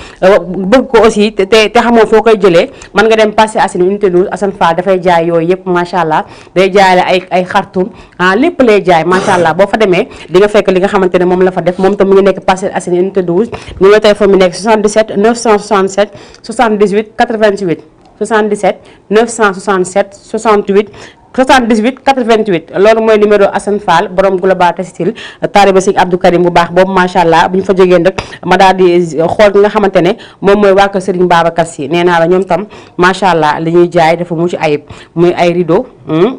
bëgg ko aussi te xamoo foo koy jëlee mën nga dem Parcelles Assainies unité 12 Assane Fall dafay jaay yooyu yëpp macha allah day jaay la ay xartum lépp lay jaay macha allah boo fa demee di nga fekk li nga xamante ne moom la fa def moom tam mu ngi nekk Parcelles Assainies unité 12 numéro téléphone bi nekk 77 967 78 88 77 967 68 78 88 loolu mooy numéro Assane Fall borom Global Textile taaliba Sëñ Abdou Karim bu baax boobu macha allah bu ñu fa jógee nag ma daal di xool ki nga xamante ne moom mooy waa kër Serigne Babacar Sy nee naa la ñoom tam macha allah li ñuy jaay dafa mucc ayib muy ay rideau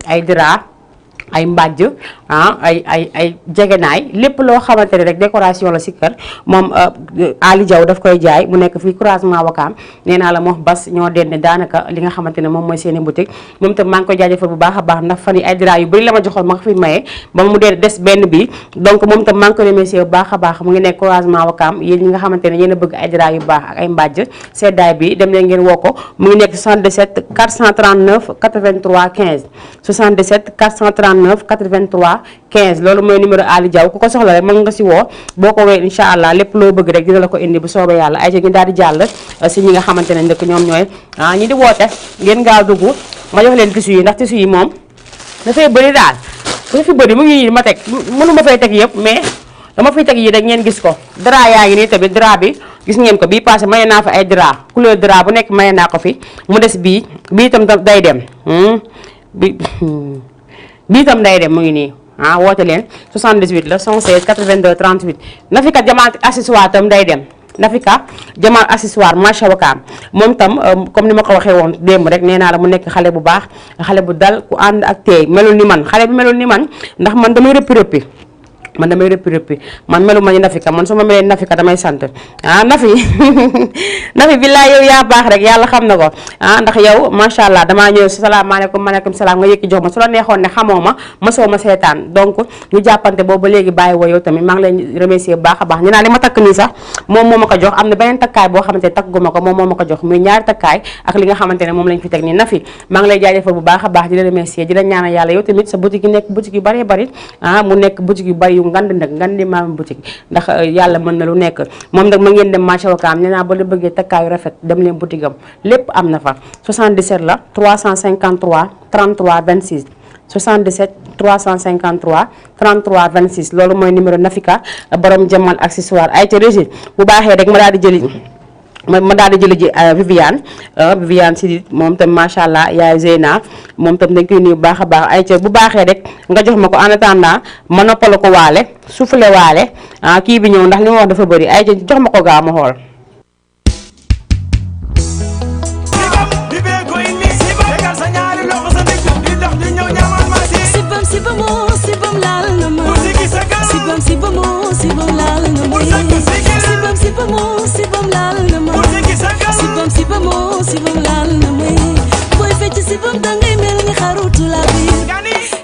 ay drap ay mbàjj ay jegenaay lépp loo xamante ne rek décoration la si kër moom Ali Diaw daf koy jaay mu nekk fii croisement Wakaam nee naa la moo bas ñoo dende daanaka li nga xamante ne moom mooy seeni boutique moom tam maa ngi koy jaajëfal bu baax a baax ndax fan yi ay drap yu bëri la ma joxoon ma fi maye ba mu dee des benn bi donc moom tam maa ngi koy remercier bu baax a baax mu ngi nekk croisement Wakaam yéen ñi nga xamante ne yéen a bëgg ay drap yu baax ak ay mbàjj seddaay bi dem leen ngeen woo ko mu ngi nekk 77 439 83 15 77 439 239 83 15 loolu mooy numéro Ali Diaw ku ko soxla rek mën nga si woo boo ko wee incha allah lépp loo bëgg rek dina la ko indi bu soobee yàlla ay ñu daal di jàll si ñi nga xamante ne ndëkk ñoom ñooy ñi di woote ngeen gaaw dugg ma jox leen tissu yi ndax tissu yi moom dafay bëri daal dafa bëri mu ngi ma teg mënu ma fay teg yëpp mais dama fiy teg yi rek ngeen gis ko drap yaa ngi nii tamit drap bi gis ngeen ko bii passé maye naa fa ay drap couleur drap bu nekk maye naa ko fi mu des bii itam day dem bii itam day dem mu ngi nii woote leen 78 la 116 82 38 Nafika Jamal accessoire tam day dem Nafika Jamal accessoire macha allah moom tam comme ni ma ko waxee woon démb rek nee naa la mu nekk xale bu baax xale bu dal ku ànd ak teey melul ni man xale bi melul ni man ndax man damay rëppi man melu ma ni Nafika man su ma melee Nafika damay sant Nafi Nafi billaay yow yaa baax rek yàlla xam na ko ndax yow macha allah damaa ñëw salaamaaleykum maaleykum salaam nga yëkki jox ma su la neexoon ne xamoo ma mosoo ma seetaan donc ñu jàppante boobu ba léegi bàyyi woo yow tamit maa ngi leen remercier bu baax a baax ñu naa li ma takk nii sax moom moo ma ko jox am na beneen takkaay boo xamante ne takkuma ko moom moo ma ko jox muy ñaari takkaay ak li nga xamante ne moom lañ fi teg nii Nafi maa ngi lay jaajëfal bu baax a baax di la remercier di la ñaanal yàlla yow tamit sa boutique yi nekk boutique yu bari bari mu nekk boutique yu bari ngand nag ngandi maam boutique ndax yàlla mën na lu nekk moom nag ma ngeen dem marché Wakaam nee naa ba la bëggee takkaayu rafet dem leen boutique am lépp am na fa 77 la 353 33 26 77 353 33 26 loolu mooy numéro Nafika borom Jamal accessoire ay ca Régis bu baaxee rek ma daal di jëli ji Viviane Sidit moom tam macha allah yaay Zeyna moom tam dañ koy nuyu bu baax a baax ay ca bu baaxee rek nga jox ma ko en attendant ma noppala ko waale soufflé waale kii bi ñëw ndax li ma wax dafa bëri ay ca jox ma ko gaaw ma xool. Sibam dangay mel ni xarutu la bi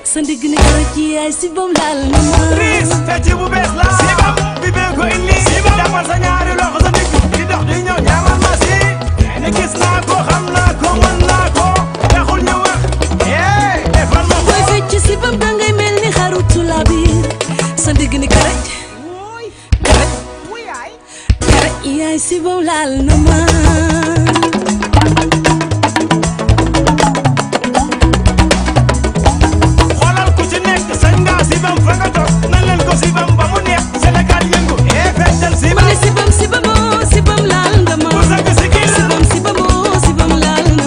sa ndigg ni kara ci ay sibam laal na ma ris fecc bu bees la sibam bi bee ko indi sibam jàppal sa ñaari loxo sa ndigg di dox di ñëw ñaamal ma si ne gis naa ko xam naa ko mën naa ko taxul ñu wax defal ma booy fecc sibam dangay mel ni xarutu la bi sa ndigg ni kara yaay sibam laal na ma sibam fa nga toog nan leen ko sibam ba mu neex Sénégal yëngu feccal sibam ma ne sibam laal nga ma sibam laal nga ma sibam laal nga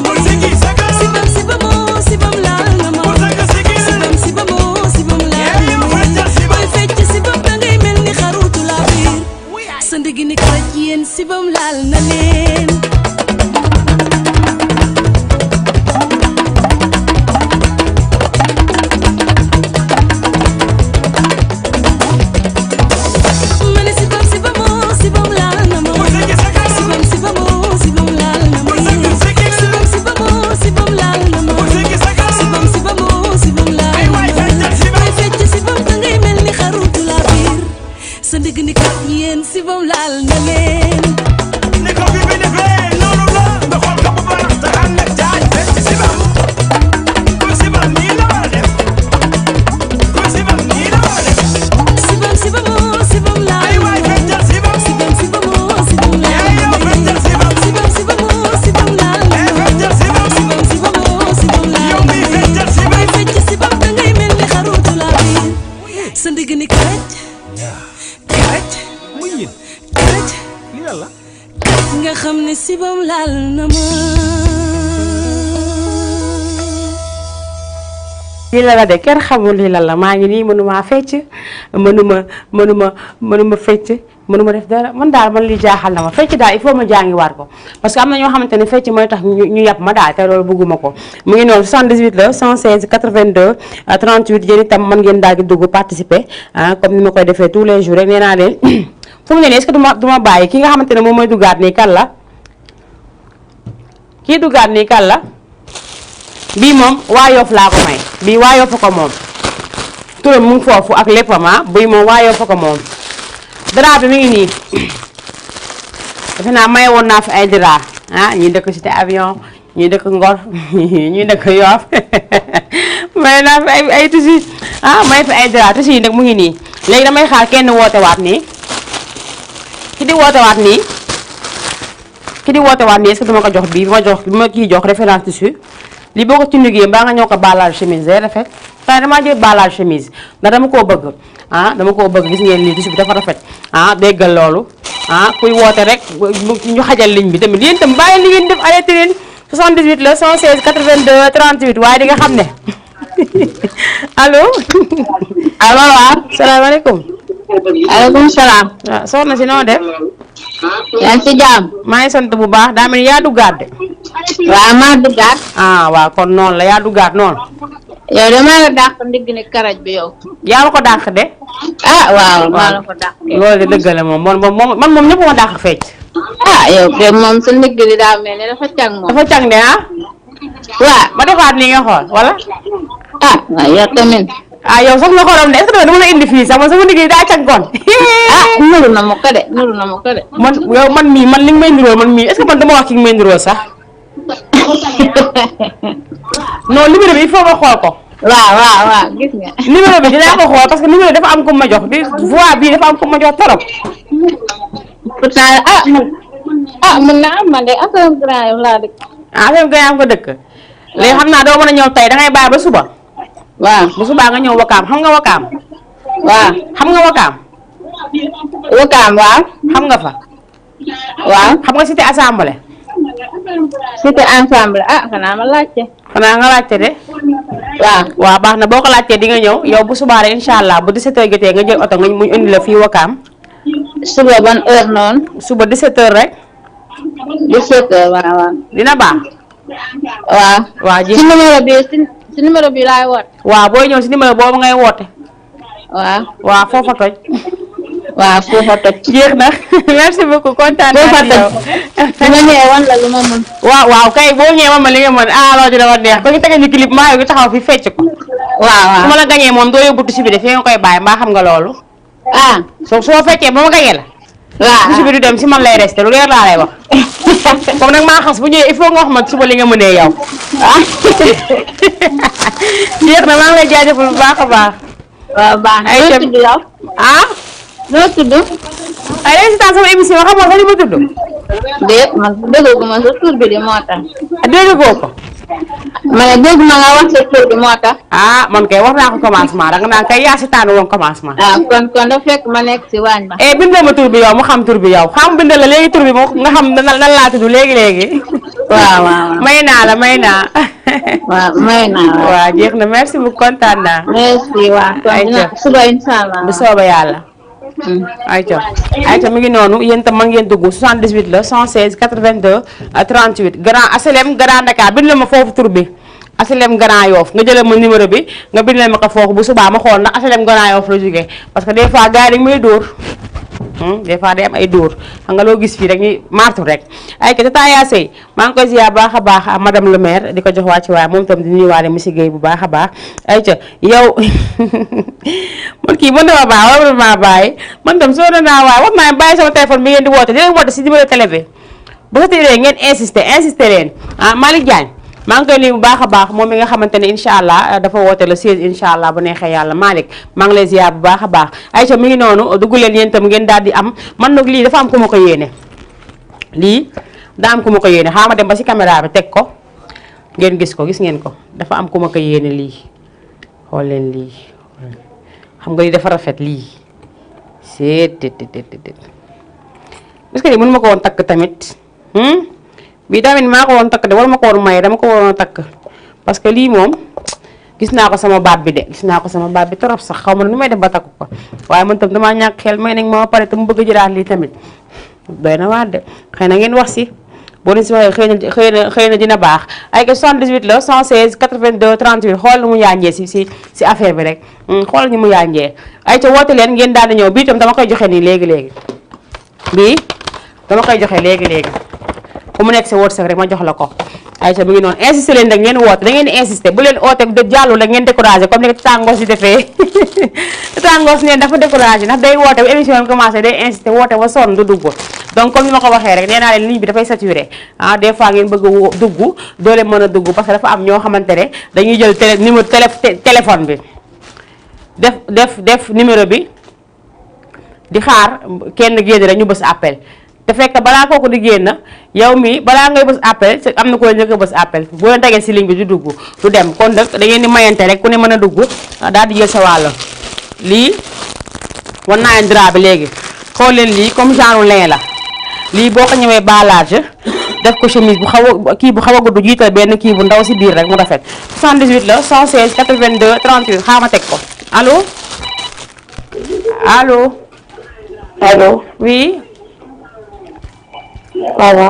ma sibam laal nga ma booy fecc sibam dangay mel ni xarutu la biir sa ndigg ni karaj yéen sibam laal na leen sibam laal na leen ne ko bi bi defee noonu la nga xool ko bu baax te ànd ak jaaj fecc sibam ko sibam nii la war a def ko sibam nii la war a def sibam laal ay waay feccal sibam sibam laal yow feccal sibam sibam laal feccal sibam laal yow mi feccal sibam booy fecc sibam dangay mel ni xarutu la biir sa ndigg ni karaj nga xam ne sibam laal na ma lii la de kenn xamul lii la maa ngi nii mënuma fecc mënuma fecc mënuma def dara man daal man li jaaxal na ma fecc daal il faut ma jàngi waat ko parce que am na ñoo xamante ne fecc mooy tax ñu yàpp ma daal te loolu bëgguma ko mu ngi noonu 78 la 116 82 38 yéen itam mën ngeen daal di dugg participer comme ni ma koy defee tous les jours rek nee naa leen fu mu ne nii est-ce que duma bàyyi ki nga xamante ne moom mooy duggaat nii kan la kii duggaat nii kan la bii moom waa Yoff laa ko may bii waa Yoff ko moom turam mu ngi foofu ak léppam bii moom waa Yoff ko moom drap bi mi ngi nii defe naa maye woon naa fi ay drap ñi dëkk cité avion ñi dëkk Ngor ñi dëkk Yoff maye naa fi ay tissu may fi ay drap tissu yi nag mu ngi nii léegi damay xaar kenn woote waat nii ki di woote waat nii est-ce que duma ko jox bii bi ma kii jox référence tissu li boo ko ci liggéey mbaa nga ñëw ko ballage chemise day rafet waaye damaa jël ballage chemise ndax dama koo bëgg dama koo bëgg gis ngeen lii tissu bi dafa rafet déggal loolu kuy woote rek ñu xajal ligne bi tamit yéen tam bàyyi li ngeen def arrêté leen 78 la 116 82 38 waaye di nga xam ne allo waaw. salaamaaleykum. aleykum salaam. waaw soxna si noo def. yaa ngi si jàmm. maa ngi sant bu baax daa mel ni yaa duggaat de. waaw maa duggaat. waaw kon noonu la yaa duggaat noonu. yow de maa la dàq ndigg ni karaj bi yow. yaa ma ko dàq de. waaw maa la ko dàq. loolu de dëgg la moom man moom ñëpp ma dàq fecc. yow de moom sa ndigg li daa mel ni dafa càng moom. dafa càng de waaw. ma defaat nii nga xool wala. waaw yow tamit. yow sax nga xoolal de est-ce que dama la indi fii sax man sama ndigg li daa càngoon. nuru na ma ko de. man mii man li nga may niroo man mii est-ce que man dama wax ki nga may niroo sax. non numéro bi il faut nga xool ko. waaw gis nga. numéro bi dinaa ko xool parce que numéro dafa am ko ma jox voix bii dafa am ko ma jox trop. pourtant mën naa am man de affaire grand yow laa dëkk. affaire grand yow nga dëkk. léegi xam naa doo mën a ñëw tey dangay bàyyi ba suba. waaw bu subaa nga ñëw Wakaam xam nga Wakaam. waaw xam nga Wakaam. Wakaam waaw. xam nga fa. waaw xam nga cité assemblée. cité ensemble xanaa ma laajte. xanaa nga laajte de. waaw baax na boo ko laajtee di nga ñëw yow bu subaa rek incha allah bu 17h jotee nga jël oto nga mu indi la fii Wakaam. suba ban heure noonu. suba 17h rek. 17h waaw. dina baax. waaw ji si numéro bi laay woote. waaw booy ñëw si numéro boobu ngay woote. waaw foofa toj. waaw foofa toj. jeex na merci beaucoup kontaan naa ci yow. su ma ñëwee wan la lu ma mën. waaw kay boo ñëwee ma li nga mën loolu dina ma neex ba nga tegal ñu clip maa ngi taxaw fi fecc ko. waaw su ma la gañee moom doo yóbbu tissu bi de fii nga koy bàyyi mbaa xam nga loolu. soo feccee ba ma gañee la. tissu bi du dem si man lay resté lu leer laa lay wax. comme nag maa xas bu ñëwee il faut nga wax ma suba li nga mënee yow. jeex na maa ngi lay jaajëfal bu baax a baax. waaw baax na noo tudd yow. noo tudd. ay léegi si temps sama émission xam nga sax li ma tudd. déet man dégguma sa tur bi di moo tax. déggoo ko. ma ne dégg ma nga wax sa tur bi moo tax. man kay wax naa ko commencement danga naan kay yaa si tànn woon commencement. kon da fekk ma nekk si waañ ba. bindal ma tur bi yow mu xam tur bi yow xam bindal la léegi tur bi moom nga xam nan laa tudd léegi. waaw may naa la may naa. waaw may naa waaw jeex na merci beaucoup kontaan naa. merci waaw kon dina suba incha allah. bu soobee yàlla. ayca mi ngi noonu yéen tam ma ngeen dugg 78 la 116 82 38 Grand HLM Grand Dakar bind la ma foofu tur bi HLM Grand Yoff nga jëlee ma numéro bi nga bind la ma ko foofu bu subaa ma xool ndax HLM Grand Yoff la jógee parce que des fois gars yi dañu may dóor des fois day am ay dóor xam nga loo gis fii rek ñu martu rek ayca tata yaa sëy maa ngi koy ziar baax a baax madame le maire di ko jox wàcc waaye moom tam di nuyuwaale monsieur Guèye bu baax a baax ayca yow man kii mën na ma baax wala ma bàyyi man tam soo naa waaye wax naa bàyyi sama téléphone bi ngeen di woote di leen woote si numéro télé bi bu ko tëddee ngeen insister leen Malick Diagne maa ngi koy nuyu bu baax a baax moom mi nga xamante ne incha allah dafa woote le 16 incha allah bu neexee yàlla Malick maa ngi lay ziar bu baax a baax ayca mi ngi noonu dugg leen yéen itam ngeen daal di am man nag lii dafa am ku ma ko yéene lii daa am ku ma ko yéene xaaral ma dem ba si caméra bi teg ko ngeen gis ko gis ngeen ko dafa am ku ma ko yéene lii xool leen lii xam nga lii dafa rafet lii c'est est-ce que lii mënu ma ko woon takk tamit bii tamit maa ko woon takk de wala ma ko woon maye dama ko waroon takk parce que lii moom gis naa ko sama baat bi de gis naa ko sama baat bi trop sax xaw ma nu may def ba takk ko waaye man tam damaa ñàkk xel may nañ ma pare te mu bëgg a jëlaat lii tamit doy na waar de xëy na ngeen wax si boo leen si waxee xëy na dina baax ay que 78 la 116 82 38 xool nu mu yaanjee si affaire bi rek xool ñu mu yaanjee ay ca woote leen ngeen daal di ñëw bii tam dama koy joxe nii léegi bii dama koy joxe léegi ku mu nekk sa WhatsApp rek ma jox la ko ayca mi ngi noonu insister leen rek ngeen woote da ngeen di insister bu leen oote jàllu la ngeen découragé comme ni ko tàngoos di defee tàngoos neen dafa découragé ndax day woote bu émission bi commencé day insister woote ba sonn du dugg donc comme ni ma ko waxee rek nee naa leen ligne bi dafay saturé des fois ngeen bëgg a dugg doo leen mën a dugg parce que dafa am ñoo xamante ne dañuy jël numéro téléphone bi def numéro bi di xaar kenn génn rek ñu bës appel te fekk balaa kooku di génn yow mi balaa ngay bës appel am na ko njëkk a bës appel boo leen tegee si ligne bi du dugg du dem kon nag da ngeen di mayante rek ku ne mën a dugg daal di jël sa wàll lii wan naa leen drap bi léegi xool leen lii comme genre lin la lii boo ko ñëwee bas large def ko chemise bu xaw a kii bu xaw a gudd jiital benn kii bu ndaw si biir rek mu rafet 78 la 116 82 38 xaama teg ko allo allo allo. oui ça va.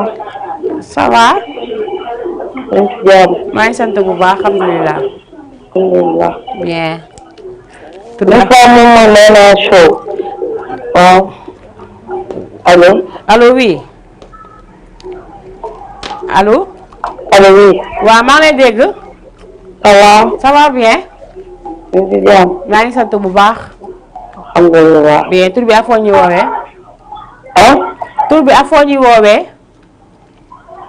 ça va maa ngi ci jàmm. maa ngi sant bu baax alhamdulilah alhamdulilah. bien dafa moom ma nee naa show. waaw. allo. allo oui allo allo oui. waaw maa ngi lay dégg ça va. ça va bien maa ngi ci jàmm. maa ngi sant bu baax alhamdulilah. bien tur bi ak foo ñuy woowee ah. tur bi ak foo ñuy woowee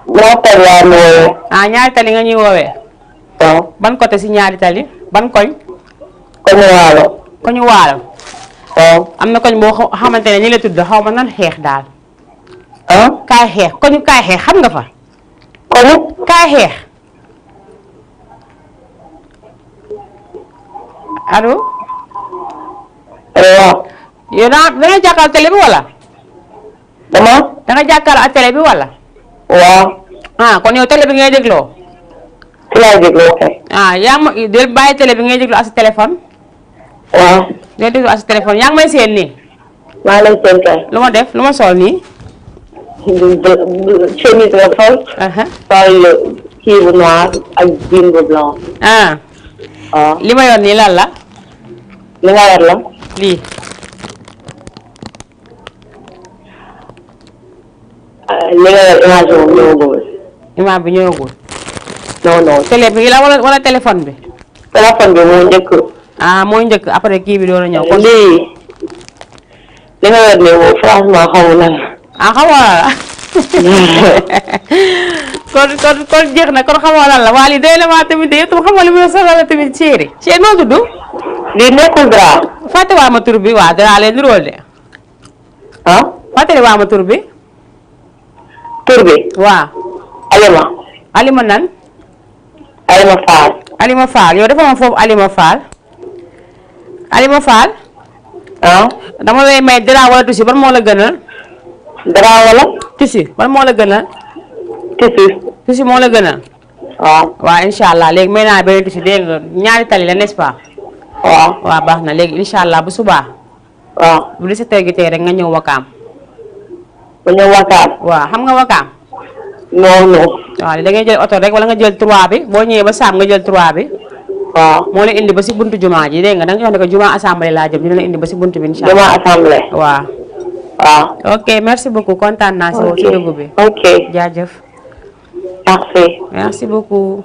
ñaata tali laa ma woowee. ah ñaari tali nga ñuy woowee waaw. ban côté si ñaari tali ban koñ kon waalo. koñu waalo waaw. am na koñ boo xamante ne ñi la tudd xaw ma nan xeex daal ah. kaay xeex koñu kaay xeex xam nga fa kon. kaay xeex allo waaw. yow da nga jàkkaarloo télé bi wala dama. da nga jàkkaarloo ak télé bi wala waaw. ah kon yow télé bi ngay dégloo ci laa dégloo kay. ah yaa ma del bàyyi télé bi ngay déglu ak sa téléphone waaw. del déglu ak sa téléphone yaa ngi may seen nii maa lay seen kay. lu ma def lu ma sol nii chemise la sol. sol kii bu noir ak jean bu blanc. ah waaw. li ma yor nii lan la li nga yor la. lii li nga yor image moom ñëwagul. image bi ñëwagul non non. télé bi la wala téléphone bi téléphone bi moo njëkk. ah mooy njëkk après kii bi doon a ñëw kon lii li nga yor nii moom franchement xamu na la. ah xamoo la kon jeex na kon xamoo lan la waa lii doy na maa tamit de yow tam xamoo li muy soxla la tamit chéri chéri noo tudd lii nekkul dara. fàtte waa ma tur bi waa danaa leen niróol de ah. fàttali waa ma tur bi tur bi. waa Alima. Alima nan Alima Fall. Alima Fall yow dafa ma foofu Alima Fall Alima Fall ah. dama lay may dara wala tusi ban moo la gënal dara wala. tusi ban moo la gënal tissu. tusi moo la gënal waaw. waaw incha allah léegi may naa beneen tusi dégg nga ñaari tali la n'est-ce pas waaw. waaw baax na léegi incha allah bu subaa waaw. bu di sa tey gi tey rek nga ñëw wakaam ba ñëw Wakaam. waaw xam nga wakaam non non. waaw da ngay jël oto rek wala nga jël 3 bi boo ñëwee ba saam nga jël 3 bi waaw. moo la indi ba si buntu jumaa ji dégg nga da nga jox ne ko jumaa assemblée laa jëm dina la indi ba si buntu bi incha allah dama assemblée. waaw waaw. ok merci beaucoup kontaan naa si ok si dugg bi ok. jaajëf merci. merci beaucoup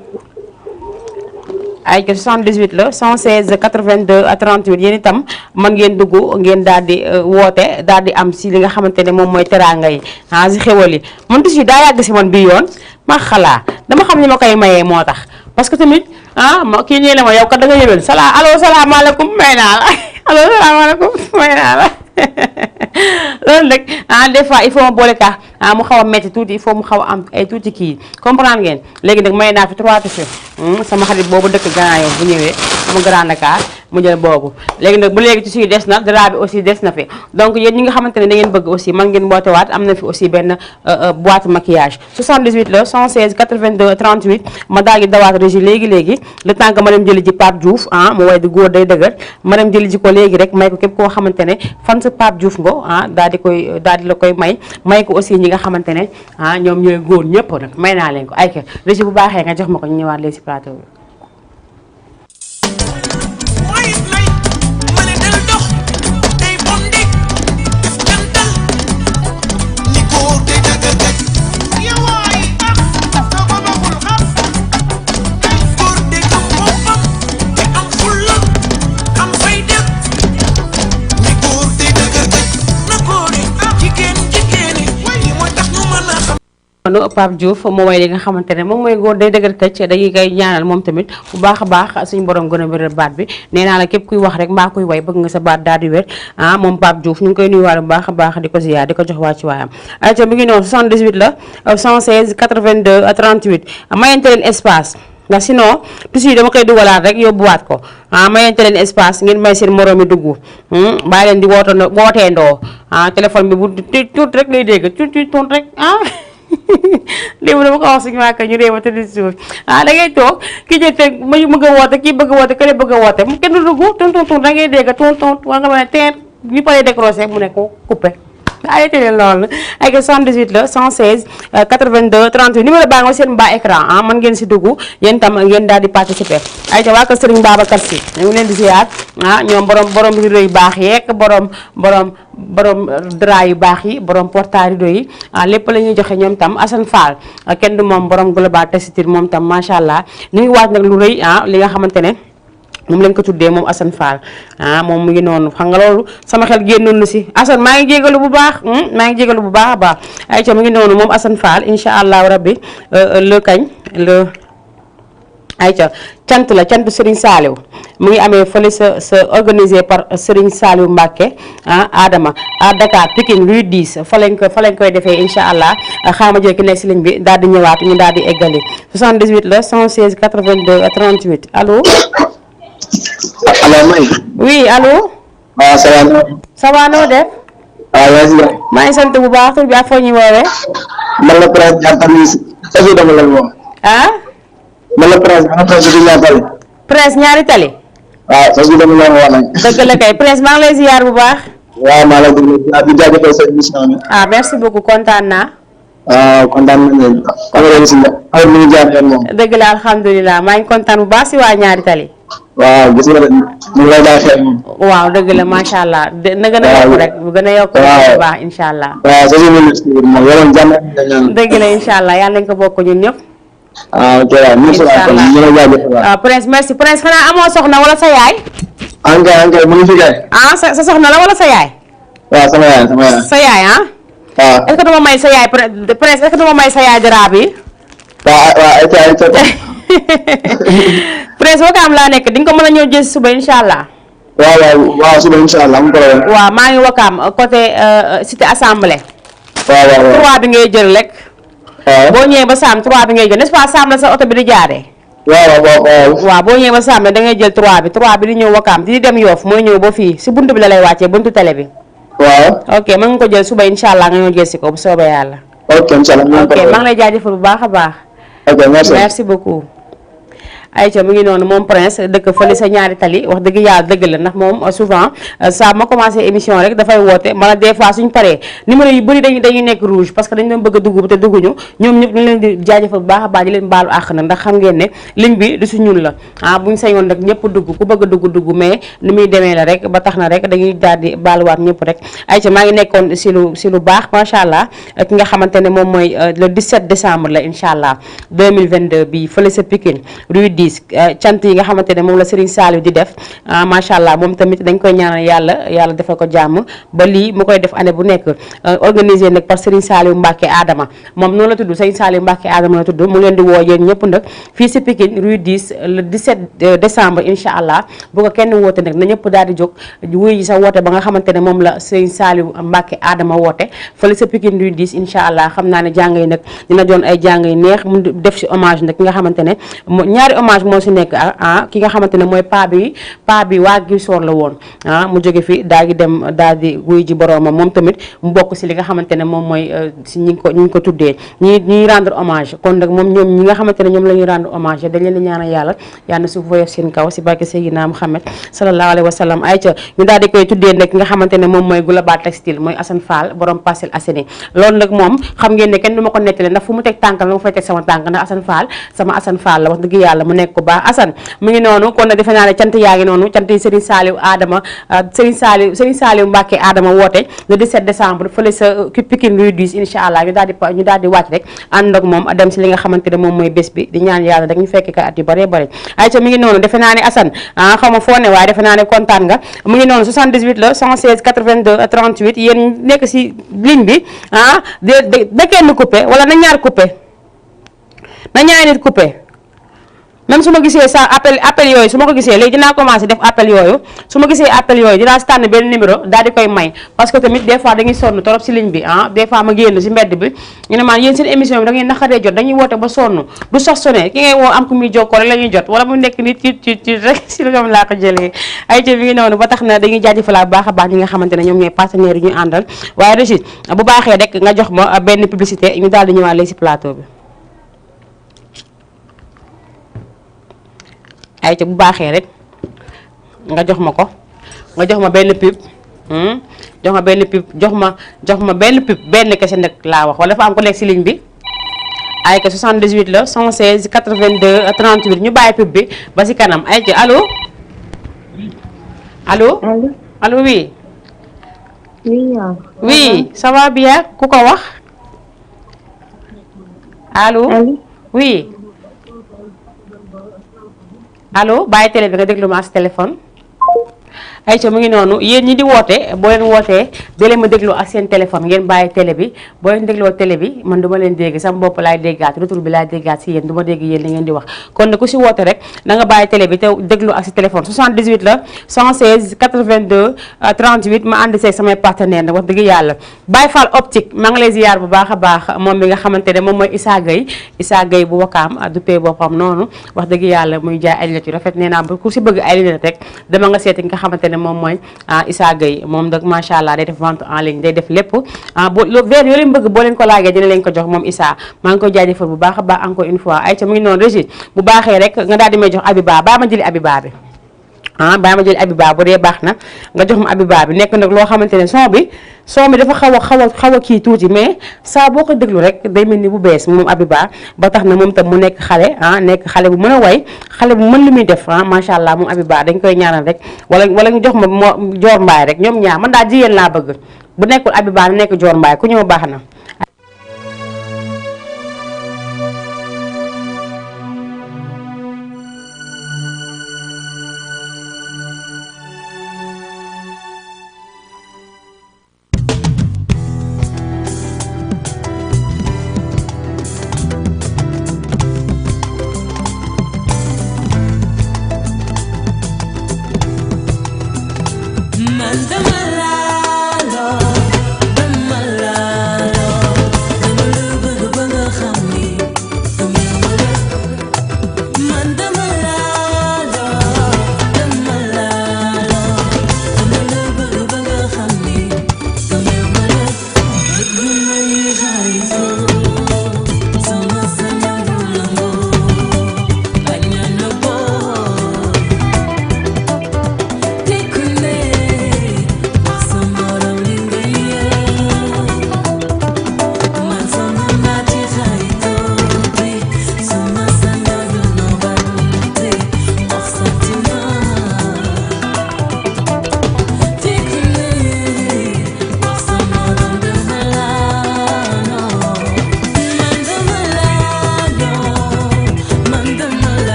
ay 78 la 116 82 à 38 yéen itam mën ngeen dugg ngeen daal di woote daal di am si li nga xamante ne moom mooy teraanga yi ah si xewal yi man tuuti daa yàgg si man bi yoon ma xalaa dama xam ni ma koy mayee moo tax parce que tamit ah ma kii ñëwee la ma yow kat da nga yëwén allo salaamaaleykum may naa la allo salaamaaleykum may naa la loolu rek des fois il faut ma boole ka mu xaw a metti tuuti il faut mu xaw a am ay tuuti kii comprendre ngeen léegi nag may naa fi 3 tissus sama xarit boobu dëkk Grand Yoff bu ñëwee sama Grand Dakar mu jël boobu léegi nag bu léegi tissus yi des na drap bi aussi des na fi donc yéen ñi nga xamante ne da ngeen bëgg aussi man ngeen woote waat am na fi aussi benn boîte maquillage 78 la 116 82 38 ma daal di dawaat régie léegi le temps que ma dem jëli ji Pape Diouf mu way di góor day dëgër ma dem jëli ji ko léegi rek may ko képp koo xamante ne fan sa Pape Diouf ngo daal di la koy may ko aussi ñi nga xamante ne ñoom ñooy góor ñëpp nag may naa leen ko ay ka régie bu baaxee nga jox ma ko ñu ñëwaat léegi si plateau bi noonu Pape Diouf moom mooy li nga xamante ne moom mooy góor day dëgër këcc dañuy koy ñaanal moom tamit bu baax a baax suñu borom gën a wéral baat bi nee naa la képp kuy wax rek mbaa kuy way bëgg nga sa baat daal di wér moom Pape Diouf ñu ngi koy nuyuwaale bu baax a baax di ko ziyaar di ko jox waa ci waayam ayca mi ngi noonu 78 la 116 82 38 mayante leen espace ndax sinon toujours dama koy dugalaat rek yóbbuwaat ko mayante leen espace ngeen may seen moroom mi dugg bàyyi leen di wooteendoo téléphone bi bu tuut rek lay dégg tuut rek léegi dama ko wax suñu waa kër ñu réew ma tëdd suuf da ngay toog ki jël te ma bëgg a woote kii bëgg a woote kële bëgg a woote mu kenn du dugg tuut da ngay dégg tuut war nga mën a teer ñu paree décroché mu ne ko coupé arrêté leen loolu ay 78 la 116 82 38 numéro baa nga seen bas écran man ngeen si dugg yéen tam ngeen daal di participer ay ta waa kër Serigne Babacar Sy ñu ngi leen di ziar ñoom borom rido yu baax yeeg borom drap yu baax yi borom porta rido yi lépp la ñuy joxe ñoom tam Assane Fall kenn du moom borom global textile moom tam macha allah ñu ngi waaj nag lu rëy li nga xamante ne moom lañ ko tuddee moom Assane Fall moom mu ngi noonu xam nga loolu sama xel génnoon na si Assane maa ngi jégalu bu baax a baax ay ca mu ngi noonu moom Assane Fall incha allahu rabbi ayca cant Serigne Saliou mu ngi amee fële sa organisé par Serigne Saliou Mbacke Adama à Dakar Pikine Rue 10 fa lañ koy defee incha allah xaama jël ki nekk si ligne bi daal di ñëwaat ñu daal di eggali 78 la 116 82 38 allo. allo May. oui allo. waaw ça va. ça va noo def. waaw yaa ngi si jàmm. maa ngi sant bu baax tur bi ak foo ñuy woowee. man la Prince Diattali sa si dama la woo. man la Prince di Diattali. Prince ñaari tali. waaw sa si dama la woo nag. dëgg la kay Prince maa ngi lay ziar bu baax. waaw maa la di jaajëfal sa émission bi. merci beaucoup kontaan naa. waaw kontaan nañu ne. dëgg la alhamdulilah maa ngi kontaan bu baax si waa ñaari tali. waaw gis nga mu ngi lay daal xel moom. waaw dëgg la macha allah na gën a yokk rek bu gën a yokk rek bu baax incha allah. waaw sa si moom yoroon jàmm dëgg la incha allah yàlla nañ ko bokk ñun ñëpp. ok waaw merci beaucoup Prince merci Prince xanaa amoo soxna wala sa yaay. ankay mu ngi fi kay. sa soxna la wala sa yaay. waaw sama yaay. sa yaay waaw est-ce que duma may sa yaay Prince est-ce que duma may sa yaay dara bi. waaw Prince Wakaam laa nekk di nga ko mën a ñëw jël suba incha allah. waaw suba incha allah mu problème. waaw maa ngi Wakaam côté cité assemblée. waaw 3 bi ngay jël rek. boo ñëwee ba Sam 3 bi ngay jël n'est-ce pas Sam la sa oto bi di jaaree. waaw boo ñëwee ba Sam da ngay jël 3 bi di ñëw Wakaam di dem Yoff mooy ñëw ba fii si buntu bi la lay wàccee buntu télé bi. waaw. ok mën nga ko jël suba incha allah nga ñëw jël si ko bu soobee yàlla. ok incha allah ok maa ngi lay jaajëfal bu baax a baax. ok merci beaucoup. ayca mu ngi noonu moom Prince dëkk fële sa ñaari tali wax dëgg yàlla dëgg la ndax moom souvent saa ma commencé émission rek dafay woote man des fois suñ paree numéro yu bëri dañuy nekk rouge parce que dañu doon bëgg a dugg te dugguñu ñoom ñëpp ñu leen di jaajëfal bu baax a baax di leen baalu àq nag ndax xam ngeen ne ligne bi du su ñun la buñ sañoon rek ñëpp dugg ku bëgg a dugg mais ni muy demee la rek ba tax na rek dañuy daal di baaluwaat ñëpp rek ayca maa ngi nekkoon si lu baax macha allah ki nga xamante ne moom mooy le 17 décembre la incha allah 2022 bi fële sa Pikine Rue 10 cant yi nga xamante ne moom la Serigne Saliou di def macha allah moom tamit dañ koy ñaanal yàlla defal ko jàmm ba lii mu koy def année bu nekk organisé nag par Serigne Saliou Mbacke Adama moom noonu la tudd Serigne Saliou Mbacke Adama la tudd mu leen di woo yéen ñëpp nag fii si Pikine Rue 10 le 17 décembre incha allah bu ko kenn woote nag na ñëpp daal di jóg wuy ji sa woote ba nga xamante ne moom la Serigne Saliou Mbacke Adama woote fële sa Pikine Rue 10 incha allah xam naa ne jàng yi nag dina doon ay jàng yu neex mu def si hommage nag ki nga xamante ne ñaari hommage moo si nekk ki nga xamante ne mooy paa bi waa Gisoor la woon mu jóge fi daal di wuy ji boroomam moom tamit mu bokk si li nga xamante ne moom mooy si ñi ngi ko tuddee ñi rendre hommage kon nag moom ñoom ñi nga xamante ne ñoom la ñuy rendre hommage dañ leen di ñaanal yàlla na suuf woyof seen kaw si barke Seydina Muhammad sallallahu alayhi wa sallam ayca ñu daal di koy tuddee nag ki nga xamante ne moom mooy Global Textile mooy Assane Fall borom Parcelles Assainies loolu nag moom xam ngeen ne kenn du ma ko nettali ndax fu mu teg tànkal ma fay teg sama tànk ndax Assane Fall sama Assane Fall la wax dëgg yàlla mu nekk ku baax Assane mu ngi noonu kon nag defe naa ne cant yaa ngi noonu cant yi Serigne Saliou Mbacke Adama woote le 17 décembre fële sa Pikine Rue 10 incha allah ñu daal di wàcc rek ànd ak moom dem si li nga xamante ne moom mooy bés bi di ñaan yàlla rek ñu fekk ka at yu bëree bëri ay ca mi ngi noonu defe naa ne Assane xaw ma foo ne waaye defe naa ne kontaan nga mu ngi noonu 78 la 116 82 38 yéen nekk si ligne bi da kenn coupé wala na ñaar coupé na ñaari nit coupé même su ma gisee sa appel yooyu su ma ko gisee léegi dinaa commencé def appel yooyu su ma gisee appel yooyu dinaa si tànn benn numéro daal di koy may parce que tamit des fois dañuy sonn trop si ligne bi des fois ma génn si mbedd bi ñu ne maan yéen seen émission bi da ngay naqaree jot dañuy woote ba sonn du sax sonné ki ngay woo am ku muy jokkoo rek la ñuy jot wala mu nekk nit ci rek si lu ñoom laa ko jëlee ay ci bi ngi noonu ba tax na dañuy jaajëfalaa bu baax a baax ñi nga xamante ne ñoom ñooy partenaires yi ñu àndal waaye Régis bu baaxee rek nga jox ma benn publicité ñu daal di ñëwaat léegi si plateau bi ay ca bu baaxee rek nga jox ma ko nga jox ma benn pub jox ma benn pub jox ma benn pub benn kese nag laa wax wala dafa am ko nekk si ligne bi ay ca 78 la 116 82 38 ñu bàyyi pub bi ba si kanam ay ca allo allo oui oui ça va bien ku ko wax allo oui allo bàyyi télé bi nga déglu ma sa téléphone ayca mu ngi noonu yéen ñi di woote boo leen wootee da leen ma déglu ak seen téléphone ngeen bàyyi télé bi boo leen dégloo télé bi man duma leen dégg sama bopp laay déggaat retour bi laay déggaat si yéen du ma dégg yéen li ngeen di wax kon ne ku si woote rek na nga bàyyi télé bi te déglu ak si téléphone 78 la 116 82 38 ma ànd seeg samay partenaire nag wax dëgg yàlla Baye Fall optique maa ngi lay ziar bu baax a baax moom mi nga xamante ne moom mooy Issa Gueye bu wakaam duppee boppam noonu wax dëgg yàlla muy jaay ay lunettes yu rafet nee naa ku si bëgg ay lunettes rek dama nga seeti nga xamante ne moom mooy Issa Gueye moom nag macha allah day def vente en ligne day def lépp verre yoo leen bëgg boo leen ko laajee dina leen ko jox moom Issa maa ngi koy jaajëfal bu baax a baax encore une fois ay ca mu ngi noonu Régis bu baaxee rek nga daal di may jox Abiba baa ma jëli Abiba bi baa ma jëli Abiba bu dee baax na nga jox ma Abiba bi nekk nag loo xamante ne son bi dafa xaw a kii tuuti mais saa boo ko déglu rek day mel ni bu bees moom Abiba ba tax na moom tam mu nekk xale nekk xale bu mën a way xale bu mën li muy def macha allah moom Abiba dañ koy ñaanal rek wala ñu jox ma Joor Mbaay rek ñoom ñaar man daal jigéen laa bëgg bu nekkul Abiba nekk Joor Mbaay ku ñëw baax na Man dama la loo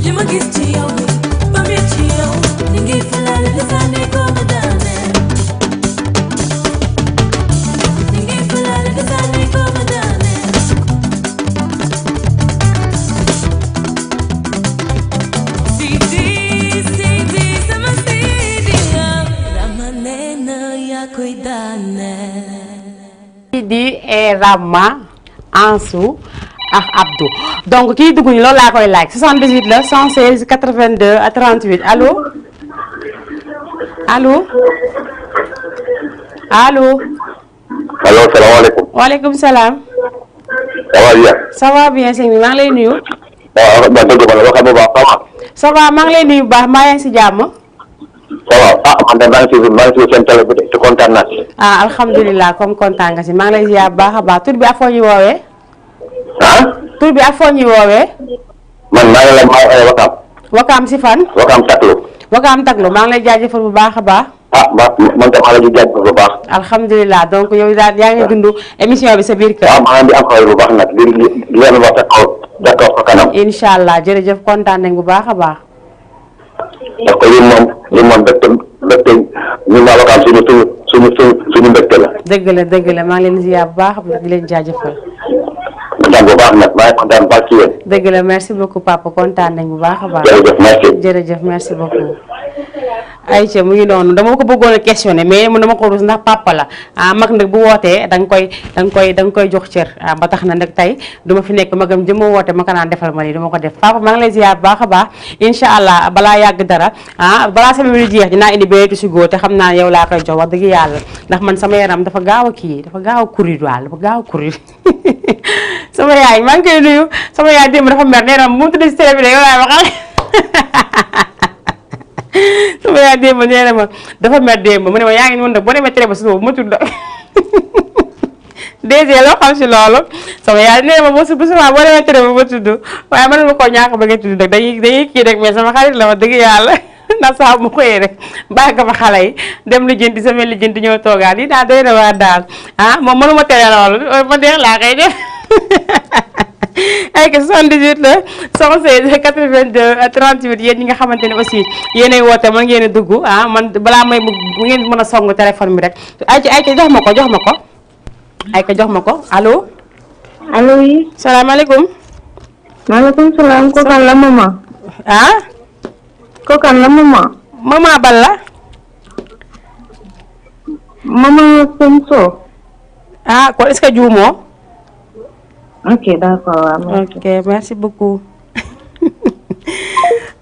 li ma gis ci yow ba mi ci yow li ngi falal di sànni ko ma daaneel li ngi falal di sànni ko ma daaneel Sidi sama Sidi Rama nee na yaa koy daaneel Sidi et Rama Ansou ak Abdou donc kii dugg ñu loolu laa koy laaj 78 la 116 82 38 allo allo allo. allo salaamaaleykum. waaleykum salaam. ça va bien. ça va bien sëñ bi maa ngi lay nuyu. waaw man dëgg la waxal bu baax ça va. ça va maa ngi lay nuyu bu baax maa ngi si jàmm. ça va ah man de maa ngi si seen télé bi de te kontaan naa si. ah alhamdulilah comme kontaan nga si maa ngi lay ziar bu baax a baax tur bi ak foo ñu woowee. ah. tur bi ak foo ñu woowee. man maa ngi lay Wakaam. Wakaam si fan. Wakaam Taklo. Wakaam Taklo maa ngi lay jaajëfal bu baax a baax. ah man tam maa ngi lay jaajëfal bu baax. alhamdulilah donc yow daal yaa ngi dund émission bi sa biir kër. waaw maa ngi am xarit bu baax nag li leen wax ca kaw fa kanam. incha allah jërëjëf kontaan nañ bu baax a baax. parce que li moom mbégte ñu ma Wakaam suñu mbégte la. dëgg la maa ngi leen ziar bu baax di leen jaajëfal. kontaan bu baax nag maa ngi kontaan bu baax ci yéen. dëgg la merci beaucoup papa kontaan nañ bu baax a baax. jërëjëf merci. jërëjëf merci beaucoup. Aïcha mu ngi noonu dama ko bëggoon a questionné mais mu dama ko rus ndax papa la mag nag bu wootee da nga koy jox cër ba tax na nag tey duma fi nekk magam jëma woote ma ko naan defal ma lii duma ko def papa maa ngi lay ziar bu baax a baax incha allah balaa yàgg dara balaa sama minute jeex dinaa indi béyatu si góor te xam naa yow laa koy jox wax dëgg yàlla ndax man sama yaram dafa gaaw a kii dafa gaaw a kurir daal dafa gaaw a kurir sama yaay maa ngi koy nuyu sama yaay démb dafa mer nee na mu tudd si télé bi de yow laay waxal sama yaay démb nee na ma dafa mer démb mu ne ma yaa ngi mën nag boo demee télé ba suba bu ma tudd déjà loo xam si loolu sama yaay nee na ma bu suba boo demee télé ba ma tudd waaye man ma koo ñàkk ba nga tudd nag dañuy kii rek mais sama xarit la wax dëgg yàlla ndax saa mu xëyee rek bàyyi ko fa xale yi dem lijjanti sama lijjanti ñëw toogaat yi daal doy na waa daal moom mënuma tere loolu ma deex laa koy def ay que 78 la 116 82 38 yéen ñi nga xamante ne aussi yéenay woote mën ngeen a dugg man balaa may bu ngeen mën a song téléphone bi rek ay jox ma ko jox ma ko allo. allo oui. salaamaaleykum. maaleykum salaam kookan la maman. kookan la maman. maman bal la. maman Sonso. kon est-ce que juumoo. ok d'accord waaw. ok merci beaucoup.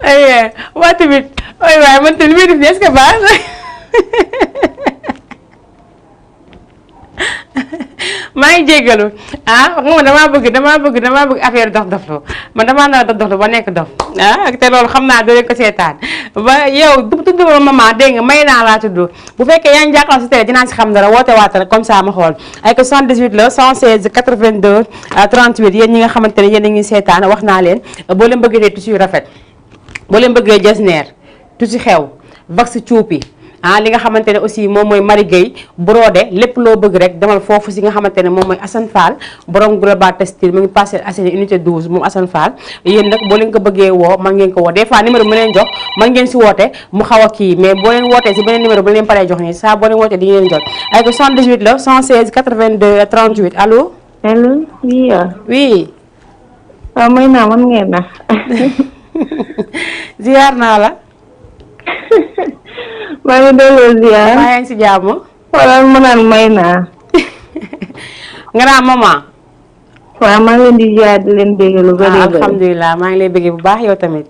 aywa waa tamit waaye man tamit li may def nii est-ce que baax na maa ngi jéggalu xam nga damaa bëgg affaire dof-doflu man damaa nar a dof-doflu ba nekk dof te loolu xam naa doo leen ko seetaan ba yow tudd ma maman dégg nga may naa laa tudd bu fekkee yaa ngi jàkkaarloo si télé dinaa si xam dara woote waat rek comme ça ma xool ay ko 78 la 116 82 38 yéen ñi nga xamante ne yéen a ngi seetaan wax naa leen boo leen bëggee tissu yu rafet boo leen bëggee jasneer tissu xew vax cuupi li nga xamante ne aussi moom mooy Marie Gueye brodé lépp loo bëgg rek demal foofu si nga xamante ne moom mooy Assane Fall borom Global Textile mu ngi Parcelles Assainies unité 12 moom Assane Fall yéen nag boo leen ko bëggee woo man ngeen ko woo des fois numéro bi ma leen jox man ngeen si woote mu xaw a kii mais boo leen wootee si beneen numéro bu leen paree jox nii saa boo leen wootee di ngeen jot ay ko 78 la 116 82 38 allo. allo oui. oui. waaw may naa man ngeen na. ziar naa la. maa ngi delloo ziar. maa ngi si jàmm. wala ma naan may naa. nga naan maman. waaw maa ngi leen di ziar di leen bégg lu bëri. alhamdulilah maa ngi lay bégg bu baax yow tamit.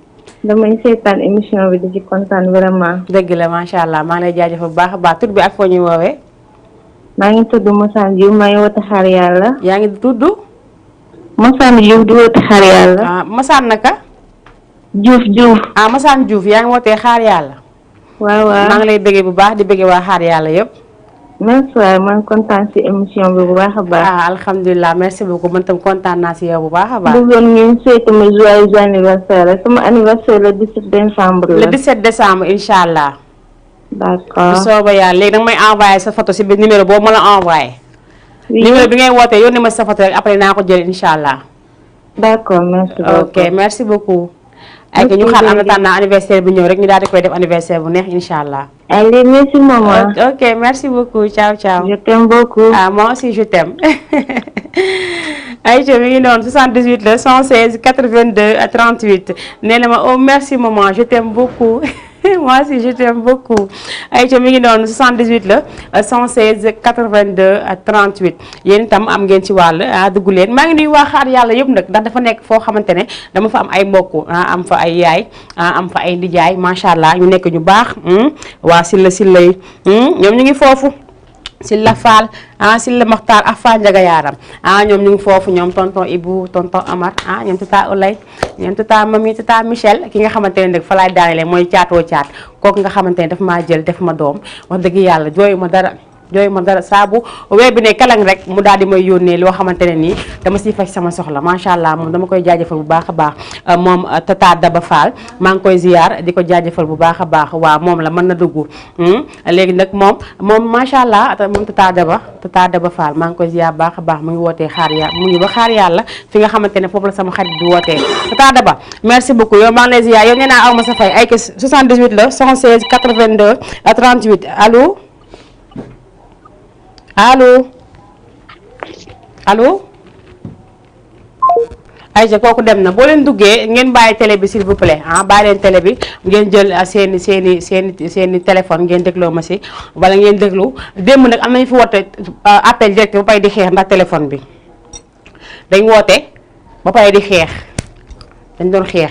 damay seetaan émission bi di ci kontaan vraiment. dëgg la macha allah maa ngi lay jaajëfal bu baax a baax tur bi ak foo ñuy woowee. maa ngi tudd Masane Diouf maa ngi woote xaar yàlla. yaa ngi tudd. Masane Diouf di woote xaar yàlla. Masane naka. Diouf. Masane Diouf yaa ngi wootee xaar yàlla. waaw maa ngi lay bëggee bu baax di bëggee waa xaar yàlla yëpp. merci waay maa ngi kontaan si émission bi bu baax a baax. alhamdulilah merci beaucoup man tam kontaan naa si yow bu baax a baax. bëggoon ngeen souhaité ma joyeux anniversaire sama anniversaire le 17 décembre la. le 17 décembre incha allah. d'accord bu soobee yàlla léegi danga may envoyé sa photo si biir numéro boobu ma la envoyé. numéro bi ngay wootee yónnee ma sa photo rek après naa ko jël incha allah. d'accord merci beaucoup ok merci beaucoup. ay ñu xaar en attendant anniversaire bi ñëw rek ñu daal di koy def anniversaire bu neex incha allah. Allez, merci maman. Ok, merci beaucoup. Ciao, ciao. Je t'aime beaucoup. Ah, moi aussi, je t'aime. Aïcha, mi ngi noonu 78 la 116 82 38 nee na ma oh merci maman je t'aime beaucoup moi aussi je t'aime beaucoup Aïcha mi ngi noonu 78 la 116 82 38 yéen itam am ngeen ci wàll dugg leen maa ngi nuyu waa xaar yàlla yëpp nag ndax dafa nekk foo xamante ne dama fa am ay mbokk am fa ay yaay am fa ay ndijaay macha allah ñu nekk ñu baax waa Silla yi ñoom ñu ngi foofu. Silla Fall Silla Mokhtar ak Fall Njaga Yaaram ñoom ñu ngi foofu ñoom tonton Ibou tonton Amar ñoom tata Olay ñoom tata Mami tata Michel ki nga xamante ne nag fa laay daanele mooy caatoo caat kooku nga xamante ne daf maa jël def ma doom wax dëgg yàlla jooyu ma dara saabu weer bi ne kalang rek mu daal di may yónnee loo xamante ne nii dama siy faj sama soxla macha allah moom dama koy jaajëfal bu baax a baax moom tata Daba Fall maa ngi koy ziyaar di ko jaajëfal bu baax a baax waaw moom la mën na dugg léegi nag moom macha allah moom tata Daba Fall maa ngi koy ziyaar bu baax a baax mu ngi wootee mu ngi ba xaar yàlla fi nga xamante ne foofu la sama xarit di wootee tata Daba merci beaucoup yow maa ngi lay ziyaar yow nee naa aw ma sa fay ay 78 la 116 82 38 allo allo Aïcha kooku dem na boo leen duggee ngeen bàyyi télé bi s'il vous plaît bàyyi leen télé bi ngeen jël seeni téléphone ngeen dégloo ma si wala ngeen déglu démb nag am nañu fi woote appel direct ba pay di xeex ndax téléphone bi dañ woote ba pay di xeex dañ doon xeex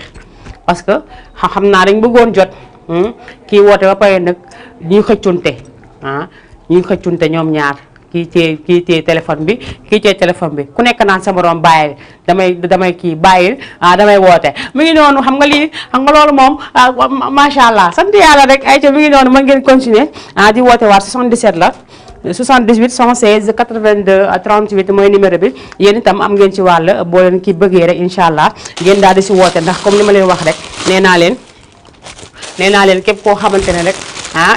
parce que xam naa dañ bëggoon jot kii woote ba pay nag ñuy xëccunte ñuy xëccunte ñoom ñaar kii téye téléphone bi kii téye téléphone bi ku nekk naan sa morom bàyyil damay kii bàyyil damay woote mi ngi noonu xam nga loolu moom macha allah sant yàlla rek ay ca mi ngi noonu mën ngeen continuer di woote waat 77 la 78 116 82 38 mooy numéro bi yéen itam am ngeen ci wàll boo leen kii bëggee rek incha allah ngeen daal di si woote ndax comme ni ma leen wax rek nee naa leen képp koo xamante ne rek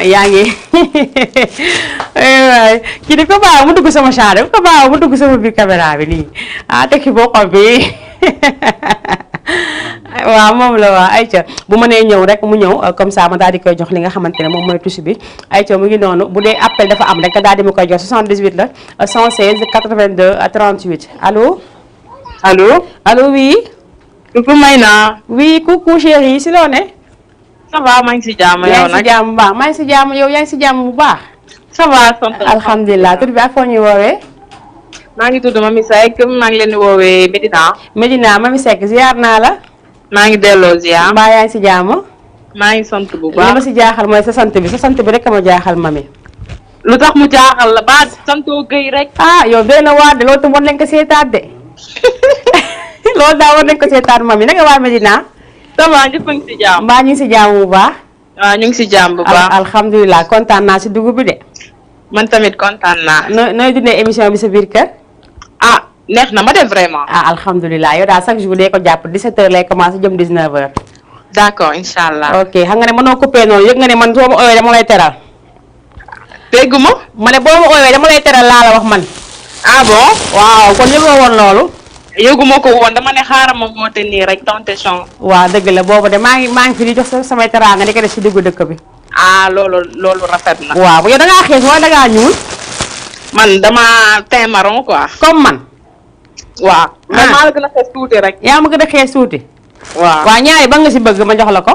yaa ngi kii di ko baax mu dugg sama champ ko baax mu dugg sama biir caméra bi nii tekki boppam bi waaw moom la waa Aïcha bu ma nee ñëw rek mu ñëw comme ça ma daal di koy jox li nga xamante ne moom mooy touche bi Aïcha mu ngi noonu bu dee appel dafa am rek nga daal di ma koy jox 78 la 116 82 38 allo oui. coucou Mayna. oui coucou chérie si loo ne. ça va maa ngi si jàmm yow nag yaa ngi si jàmm yow yaa ngi si jàmm bu baax. ça va sant alhamdulilah tur bi ak foo ñuy woowee. maa ngi tudd Mami Seck maa ngi leen di woowee Medina. Mami Seck ziar naa la. maa ngi delloo ziar. mbaa yaa ngi si jàmm. maa ngi sant bu baax li ma si jaaxal mooy sa sant bi rek ma jaaxal Mami. lu tax mu jaaxal la ba santoo Guèye rek. yow doy na waar de loolu tam war nañ ko seetaat de loolu daa war nañ ko seetaat Mami naka waa Medina. ça va ñëpp a ngi si jàmm. mbaa ñu ngi si jàmm bu baax. waaw ñu ngi si jàmm bu baax. alhamdulilah kontaan naa si dugub bi de. man tamit kontaan naa. nooy dundee émission bi sa biir kër. neex na ma def vraiment. alhamdulilah yow daal chaque jour day ko jàpp 17h lay commencé jëm 19h. d'accord incha allah. ok xam nga ne mënoo coupé noonu yëg nga ne man soo ma oowee dama lay teral. déggu ma. ma ne boo ma oowee dama lay teral laa la wax man. bon. waaw kon yëgoo woon loolu. yëguma ko woon dama ne xaaral ma woote nii rek tonté chon. waaw dëgg la boobu de maa ngi fi di jox samay teraanga di ko def si diggu dëkk bi. loolu rafet na. waaw yow da ngaa xees wala da ngaa ñuul. man dama teint marron quoi. comme man. waaw mais maa la gën a xees tuuti rek. yaa ma gën a xees tuuti. waaw ñaari ba nga si bëgg ma jox la ko.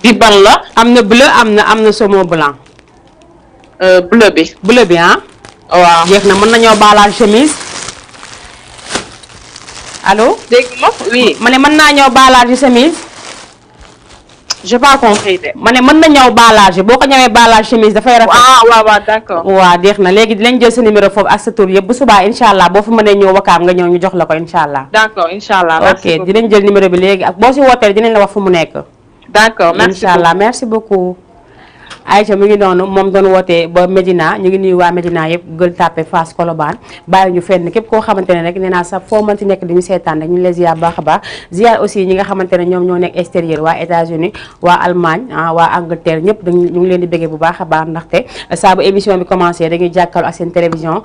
di ban la. am na bleu am na saumon blanc. bleu bi. waaw jeex na mën nañoo baalage chemise allo. dégg ma oui. ma ne mën naa ñëw baalage chemise. j'ai pas compris de. ma ne mën na ñëw baalage boo ko ñëwee baalage chemise dafay rafet. waaw d'accord. waaw jeex na léegi dinañ jël sa numéro foofu ak sa tur yëpp bu subaa incha allah boo fa mënee ñëw wakaam nga ñëw ñu jox la ko incha allah. d'accord incha allah. merci ok dinañ jël numéro bi léegi ak boo si wootee dinañ la wax fu mu nekk. d'accord merci incha allah merci beaucoup. Aïcha mu ngi noonu moom doon wootee ba Médina ñu ngi nuyu waa Médina yëpp Gueule Tapée Fass Colobane bàyyi ñu fenn képp koo xamante ne rek nee naa sax foo mën ci nekk di ñu seetaan rek ñu ngi lay ziar baax a baax ziar aussi ñi nga xamante ne ñoom ñoo nekk extérieur waa États-Unis waa Allemagne waa Angleterre ñëpp ñu ngi leen di bëggee bu baax a baax ndaxte saa bu émission bi commencé dañuy jàkkaarloo ak seen télévision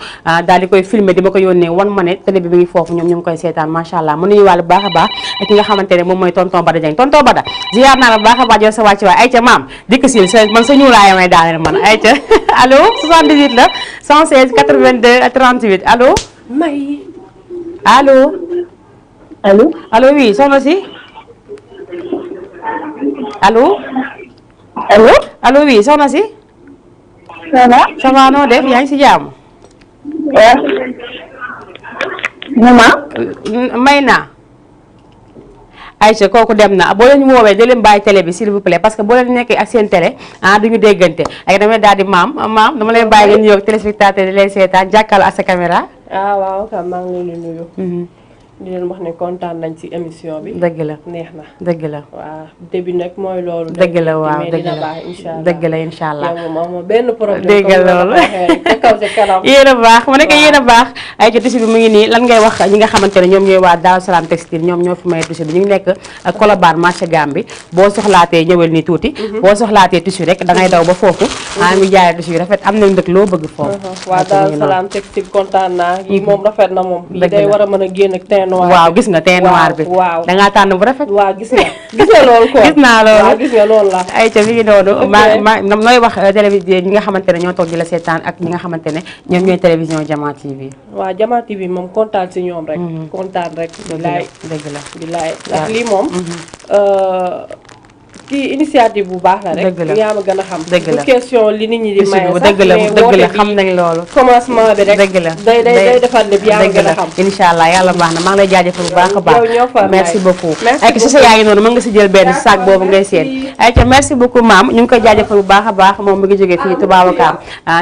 daal di koy filmer di ma ko yónnee wan ma ne télé bi mi ngi foofu ñoom ñu ngi koy seetaan macha allah mu nuyu wàllu baax a baax ak ki nga xamante ne moom mooy tonton Bada Dieng tonton Bada ziar naa la baax a baax yow sa wàcc waay Aïcha maam dikk sil man sa ñuulaay may daaneel man Aïcha allo 78 la 116 82 38 allo may allo allo oui soxna si allo allo oui soxna si ça va noo def yaa ngi si jàmm may naa Aïcha kooku dem na boo leen woowee da leen bàyyi télé bi s'il vous plaît parce que boo leen nekkee ak seen télé duñu déggante ak damay daal di maam dama leen bàyyi ngeen ñëw téléspectateur di leen seetaan jàkkaarloo ak sa caméra. waaw kam maa ngi leen di nuyu. di leen wax ne kontaan nañ ci émission bi. dëgg la neex na. dëgg la waaw début nag mooy loolu. dëgg la waaw dëgg la dëgg la incha allah. yow moom benn problème. dëgg loolu yéen a baax ma ne ko yéen a baax. ay ci tissu bi mu ngi nii lan ngay wax ñi nga xamante ne ñoom ñooy waa Daaru Salaam textile ñoom ñoo fi may tissu bi ñu ngi nekk Colobane marché Gambie boo soxlaatee ñëwal nii tuuti. boo soxlaatee tissu rek da ngay daw ba foofu. ngi jaayee tissu yu rafet am nañ ndëkk loo bëgg foofu. waa Daaru Salaam textile kontaan naa yi moom rafet na moom. yi day war a mën a génn ak teint noir. waaw gis nga teint noir bi. waaw da ngaa tànn bu rafet. waaw gis nga loolu ko. gis naa loolu waaw gis nga loolu la. ay ca mi ngi noonu ma nooy wax télévision ñi nga xamante ne ñoo toog di la seetaan ak ñi nga xamante ne ñoom ñooy télévision Jama TV. waaw Jama TV moom kontaan si ñoom rek. kontaan rek. bilaay dëgg la bilaay ndax lii moom. kii initiative bu baax la rek. dëgg la yaa ma gën a xam. dëgg la bu question li nit ñi di maye sax dëgg la xam nañ loolu. commencement bi rek. dëgg la day defar lépp yaa ma gën a xam. incha allah yàlla baax na maa ngi lay jaajëfal bu baax a baax. yow ñoo fa merci beaucoup. ay ki si sa yaa ngi noonu mën nga si jël benn sac boobu ngay seen. ay ca merci beaucoup maam ñu ngi koy jaajëfal bu baax a baax moom mi ngi jógee fii Touba Ouakam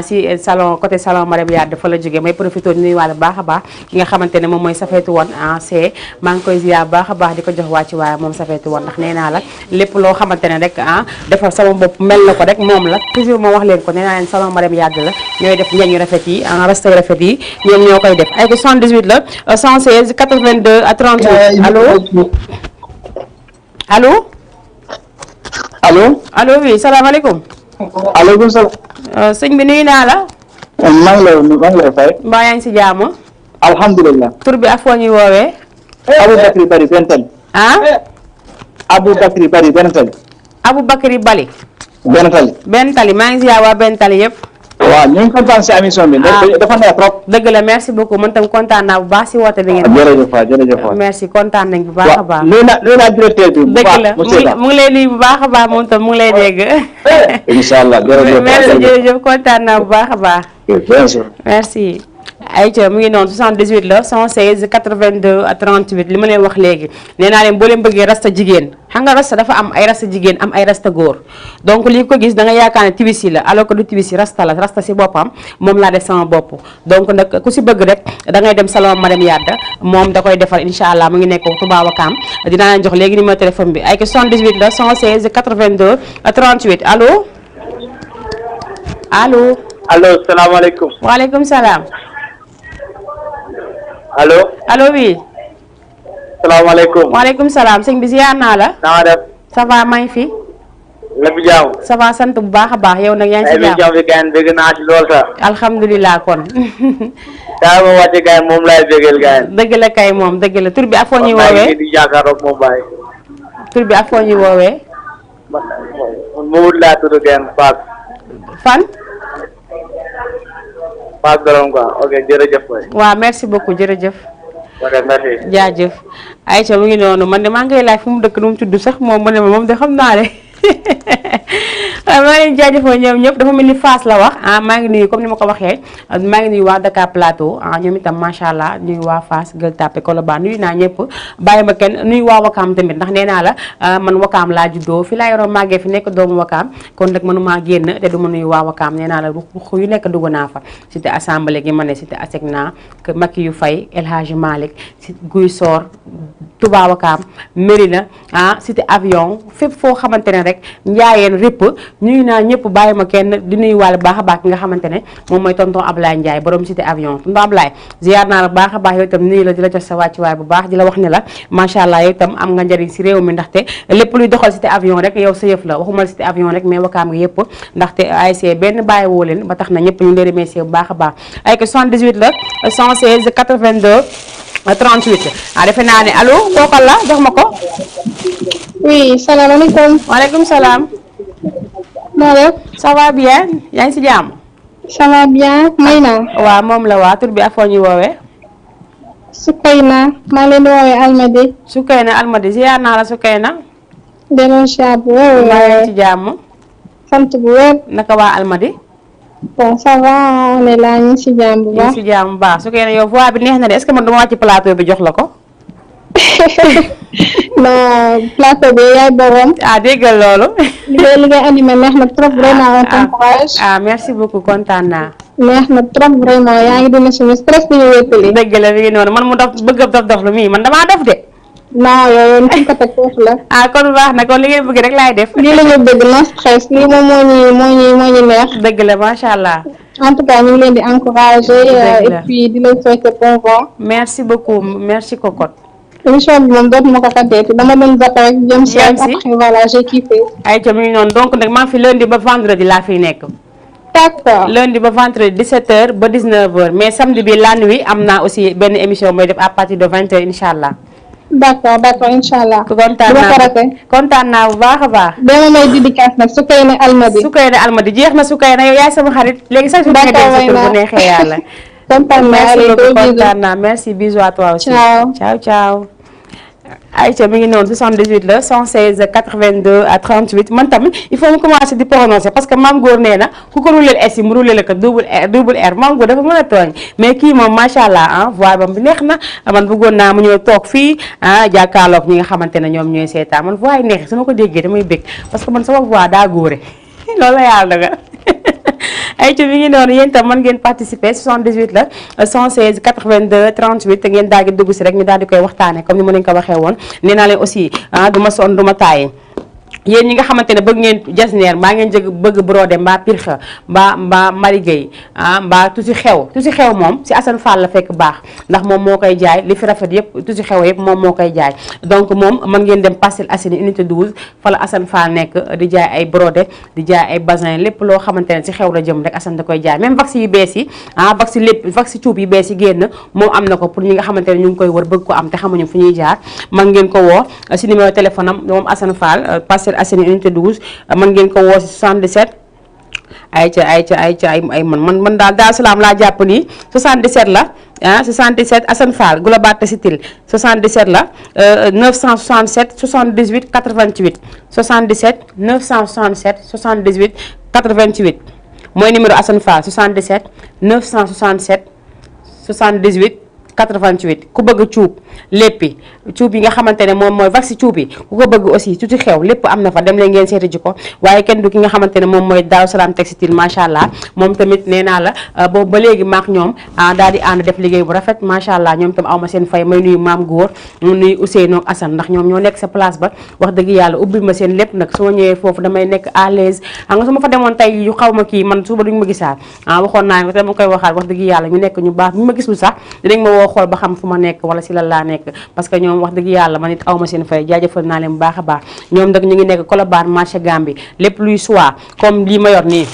si salon côté salon Marème Yade dafa la jógee may profité di nuyuwaale bu baax a baax ki nga xamante ne moom mooy Safeetu woon c'est maa ngi koy ziar bu baax a baax di ko jox wàcc waaye moom Safeetu woon ndax nee naa la lépp loo xamante ne rek defar sama bopp mel na ko rek moom la toujours moo wax leen ko nee naa leen salon Marème Yade la ñooy def njañ yu rafet yi rasta yu rafet yi ñoom ñoo koy def ay ko 78 la 116 82 38 allo allo allo allo oui salaamaaleykum. aleykum salaam. sëñ bi nuyu naa la. maa ngi lay fay. mbaa yaa ngi si jàmm. alhamdulilah. tur bi ak foo ñuy woowee. Aboubacry Bari Bental. Aboubacry Bari Bental. Aboubacry Bali. Bental. Bentali maa ngi si waa Bentali yëpp. waaw ñu ngi kontaan si émission bi. dafa neex trop. dëgg la merci beaucoup man tam kontaan naa bu baax si woote bi ngeen. jërëjëf waay jërëjëf waay. merci kontaan nañ bu baax a baax. nuyu naa directeur bi. bu baax dëgg la mu ngi lay nuyu bu baax a baax moom tam mu ngi lay dégg. incha allah jërëjëf merci jërëjëf kontaan naa bu baax a baax. bien sûr. merci. ayca mu ngi noonu 78 la 116 82 38 li ma leen wax léegi nee naa leen boo leen bëggee rasta jigéen xam nga rasta dafa am ay rasta jigéen am ay rasta góor donc lii ko gis da nga yaakaar ne tibisi la alors que du tibisi rasta la rasta si boppam moom laa def sama bopp donc nag ku si bëgg rek da ngay dem salon Marème Yade moom da koy defar incha allah mu ngi nekk Touba Ouakam dinaa leen jox léegi numéro téléphone bi ayca 78 la 116 82 38 allo allo. allo salaamaaleykum. waaleykum salaam. allo. allo oui. salaamaaleykum. waaleykum salaam sëñ bi ziar naa la. na nga def. ça va maa ngi fi. lépp jàmm. ça va sant bu baax a baax yow nag yaa ngi si jàmm. émission bi gars yi dégg naa ci lool sax. alhamdulilah kon. daa ma wàcce gars yi moom laay bégal gars yi. dëgg la kay moom dëgg la tur bi ak foo ñuy woowee. di jàkkaarloog moom bàyyi. tur bi ak foo ñuy woowee. man Mamadou laa tudd kenn Fass. fan. Fass Gorom quoi ok jërëjëf waay. waaw merci beaucoup jërëjëf. ok merci. jaajëf Aïcha mu ngi noonu man de maa ngi laaj fu mu dëkk nu mu tudd sax moom mu ne ma moom de xam naa ne waaw maa ngi leen jaajëfal ñoom ñëpp dafa mel ni Fass la wax maa ngi nuyu comme ni ma ko waxee maa ngi nuyu waa Dakar Plateau ñoom itam macha allah nuyu waa Fass Gueule Tapée Colobane nuyu naa ñëpp bàyyi ma kenn nuyu waa Wakaam tamit ndax nee naa la man Wakaam laa juddoo fi laa yoroo màggee fi nekk doomu Wakaam kon nag mënumaa génn te du ma nuyu waa Wakaam nee naa la ruq yu nekk dugg naa fa cité assemblée gi ma ne cité Asegna Maki yu Fay El Hadji Malick ci Guy Sor Touba Wakaam Mérina cité avion fépp foo xamante ne rek njaayeen répp ñuy naa ñëpp bàyyi ma kenn di nuyu waale baax a baax ki nga xamante ne moom mooy tonton Ablaye Ndiaye borom cité avion tonton Ablaye ziar naa la baax a baax yow itam nuyu la di la jox sa wàccuwaay bu baax di la wax ne la macha allah yow itam am nga njëriñ si réew mi ndaxte lépp luy doxal cité avion rek yow sa yëf la waxuma cité avion rek mais wakaam nga yëpp ndaxte ASC benn bàyyi woo leen ba tax na ñëpp ñu ngi lay remercier bu baax a baax ay que 78 la 116 82 38 defe naa ne allo kooku la jox ma ko. oui salaamaaleykum. waaleykum salaam. noo def. ça va bien yaa ngi si jàmm. ça va bien may naa. waaw moom la waa tur bi ak foo ñuy woowee. Sukayna maa leen di woowee Almadi. Sukayna Almadi ziar naa la Sukayna. delloo ziar bu wér. maa ngi ci jàmm. sant bu wér. naka waa Almadi. bon ça va on est là ñu ngi si jàmm bu baax. ñu ngi si jàmm bu baax Sukayna yow voix bi neex na de est-ce que man dama wàcc plateau bi jox la ko. non plateau bi yaay borom. déggal loolu. li ngay animé neex na trop vraiment on t'encourage. merci beaucoup kontaan naa. neex na trop vraiment yaa ngi dina suñu stress bi ñu wéttali. dëgg la mi ngi noonu man mu dof bëgg a dof lu mii man damaa dof de. non yow fi ko teg foofu la. kon baax na kon li ngay bëgg rek laay def. lii la ñu bëgg no stress lii moom moo ñu neex. dëgg la macha allah. en tout cas ñu ngi leen di encourager. et puis di leen souhaiter bon vent. merci beaucoup merci Cocotte. émission bi moom dootuma ko kaddeeti dama doon zappé rek jëm si après voilà j'ai kiffé. ayca mi ngi noonu donc nag maa fi lundi ba vendredi laa fiy nekk. d'accord lundi ba vendredi 17h ba 19h mais samedi bi la nuit am naa aussi benn émission mooy def à partir de 20h incha allah. d'accord incha allah. kontaan naa bu baax a baax. dama may dédicace nag Sukayna Almadi. Sukayna Almadi jeex na Sukayna yow yaay sama xarit léegi sax su ñu demee bu neexee yàlla. kontaan naa merci bisous à toi aussi. ciao. Aïcha mi ngi noonu 78 la 116 82 à 38 man tamit il faut mu commencer di prononcer parce que maam góor nee na ku ko roulé S yi mu roulé la ko double R maam góor dafa mën a tooñ mais kii moom macha allah voix bam bi neex na man bëggoon naa mu ñëw toog fii jàkkaarloog ñi nga xamante ne ñoom ñooy seetaan man voix yi neex su ma ko déggee damay bég parce que man sama voix daa góore loolu la yàlla daga ayca mi ngi noonu yéen tam mën ngeen participer 78 la 116 82 38 te ngeen daal di dugg si rek ñu daal di koy waxtaanee comme ni ma leen ko waxee woon nee naa leen aussi du ma sonn du ma taayi. yéen ñi nga xamante ne bëgg ngeen jasneer mbaa ngeen bëgg brodé mbaa pirxa mbaa marigay mbaa tusi xew moom si Assane Fall la fekk baax ndax moom moo koy jaay li fi rafet yëpp tusi xew yëpp moom moo koy jaay donc moom mën ngeen dem Parcelles Assainies unité 12 fa la Assane Fall nekk di jaay ay brodé di jaay ay bazin lépp loo xamante ne si xew la jëm rek Assane da koy jaay même vax yu bees yi vax cuub yu bees yi génn moom am na ko pour ñi nga xamante ne ñu ngi koy wër bëgg ko am te xamuñu fu ñuy jaar mën ngeen ko woo si numéro téléphone am moom Assane Fall Parcelles Assainies unité 12 mën ngeen ko woo si 77 ay man daal salaam laa jàpp nii 77 la 77 Assane Fall Global Textile 77 la 967 78 88 77 967 78 88 mooy numéro Assane Fall 77 967 78 88 ku bëgg cuub léppi cuub yi nga xamante ne moom mooy vax cuub yi ku ko bëgg aussi tuuti xew lépp am na fa dem leen ngeen seeti ji ko waaye kenn du ki nga xamante ne moom mooy Daaru Salaam Textile macha allah moom tamit nee naa la boobu ba léegi maak ñoom daal di ànd def liggéey bu rafet macha allah ñoom tam aw ma seen fay may nuyu maam góor nuyu Ousseynou ak Assane ndax ñoom ñoo nekk sa place ba wax dëgg yàlla ubbil ma seen lépp nag su ma ñëwee foofu damay nekk à l'aise xam nga su ma fa demoon tey yu xaw ma kii man suba duñu ma gisaat waxoon naa ko te ma koy waxaat wax dëgg yàlla ñu nekk ñu baax ñu ma gisul sax dinañ ma woo xool ba xam fu ma nekk wala si lan laa nekk parce que ñoom wax dëgg yàlla man it aw ma seen fay jaajëfal naa leen bu baax a baax ñoom nag ñu ngi nekk Colobane marché Gambie lépp luy soie comme lii ma yor nii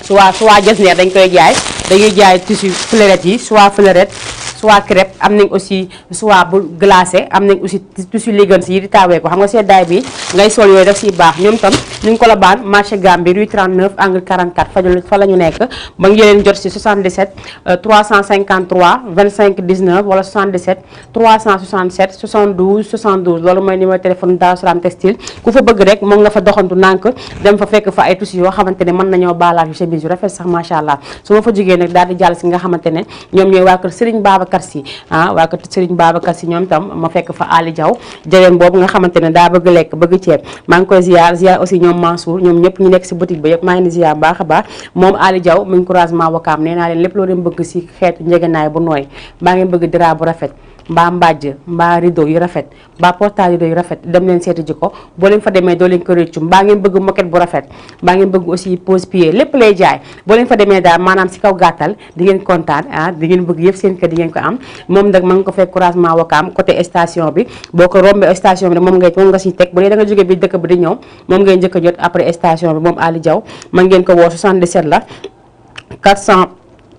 soie jasneer dañ koy jaay dañuy jaay tissu fleurette yi soie fleurette soie crêpe am nañ aussi soie bu glacé am nañ aussi tissu léegans yi di taawee ko xam nga seddaay bi ngay sol yooyu daf siy baax ñoom tam ñu ngi Colobane marché Gambie rue 39 angle 44 fa la ñu nekk ba ngi leen jot si 77 353 25 19 wala 77 367 72 72 loolu mooy numéro téléphone Daaru Salaam Textile ku fa bëgg rek moom nga fa doxantu nànk dem fa fekk fa ay tissu yoo xamante ne mën nañoo baalaat yu chemise yu rafet sax macha allah su ma fa jógee nag daal di jàll si nga xamante ne ñoom ñooy waa kër Serigne Babacar Sy waa kër Serigne Babacar Sy ñoom tam ma fekk fa Ali Diaw jegeen boobu nga xamante ne daa bëgg lekk bëgg ceeb maa ngi koy ziar aussi ñoom Mansour ñoom ñëpp ñu nekk si boutique ba yëpp maa ngi ni ziar baax a baax moom Ali Diaw mu encouragement wakaam nee naa leen lépp loo leen bëgg si xeetu njegenaay bu nooy mbaa ngeen bëgg dara bu rafet mbaa mbàjj mbaa rideau yu rafet mbaa portail yu rafet dem leen seeti ji ko boo leen fa demee doo leen ko réccu mbaa ngeen bëgg moquette bu rafet mbaa ngeen bëgg aussi pose pied lépp lay jaay boo leen fa demee daal maanaam si kaw gàttal di ngeen kontaan di ngeen bëgg yëpp seen kër di ngeen ko am moom nag ma nga ko fekk croisement Wakaam côté station bi boo ko rombee station bi moom nga siy teg bu dee da nga jógee bi dëkk bi di ñëw moom ngay njëkk a jot après station bi moom Ali Diaw man ngeen ko woo 77 la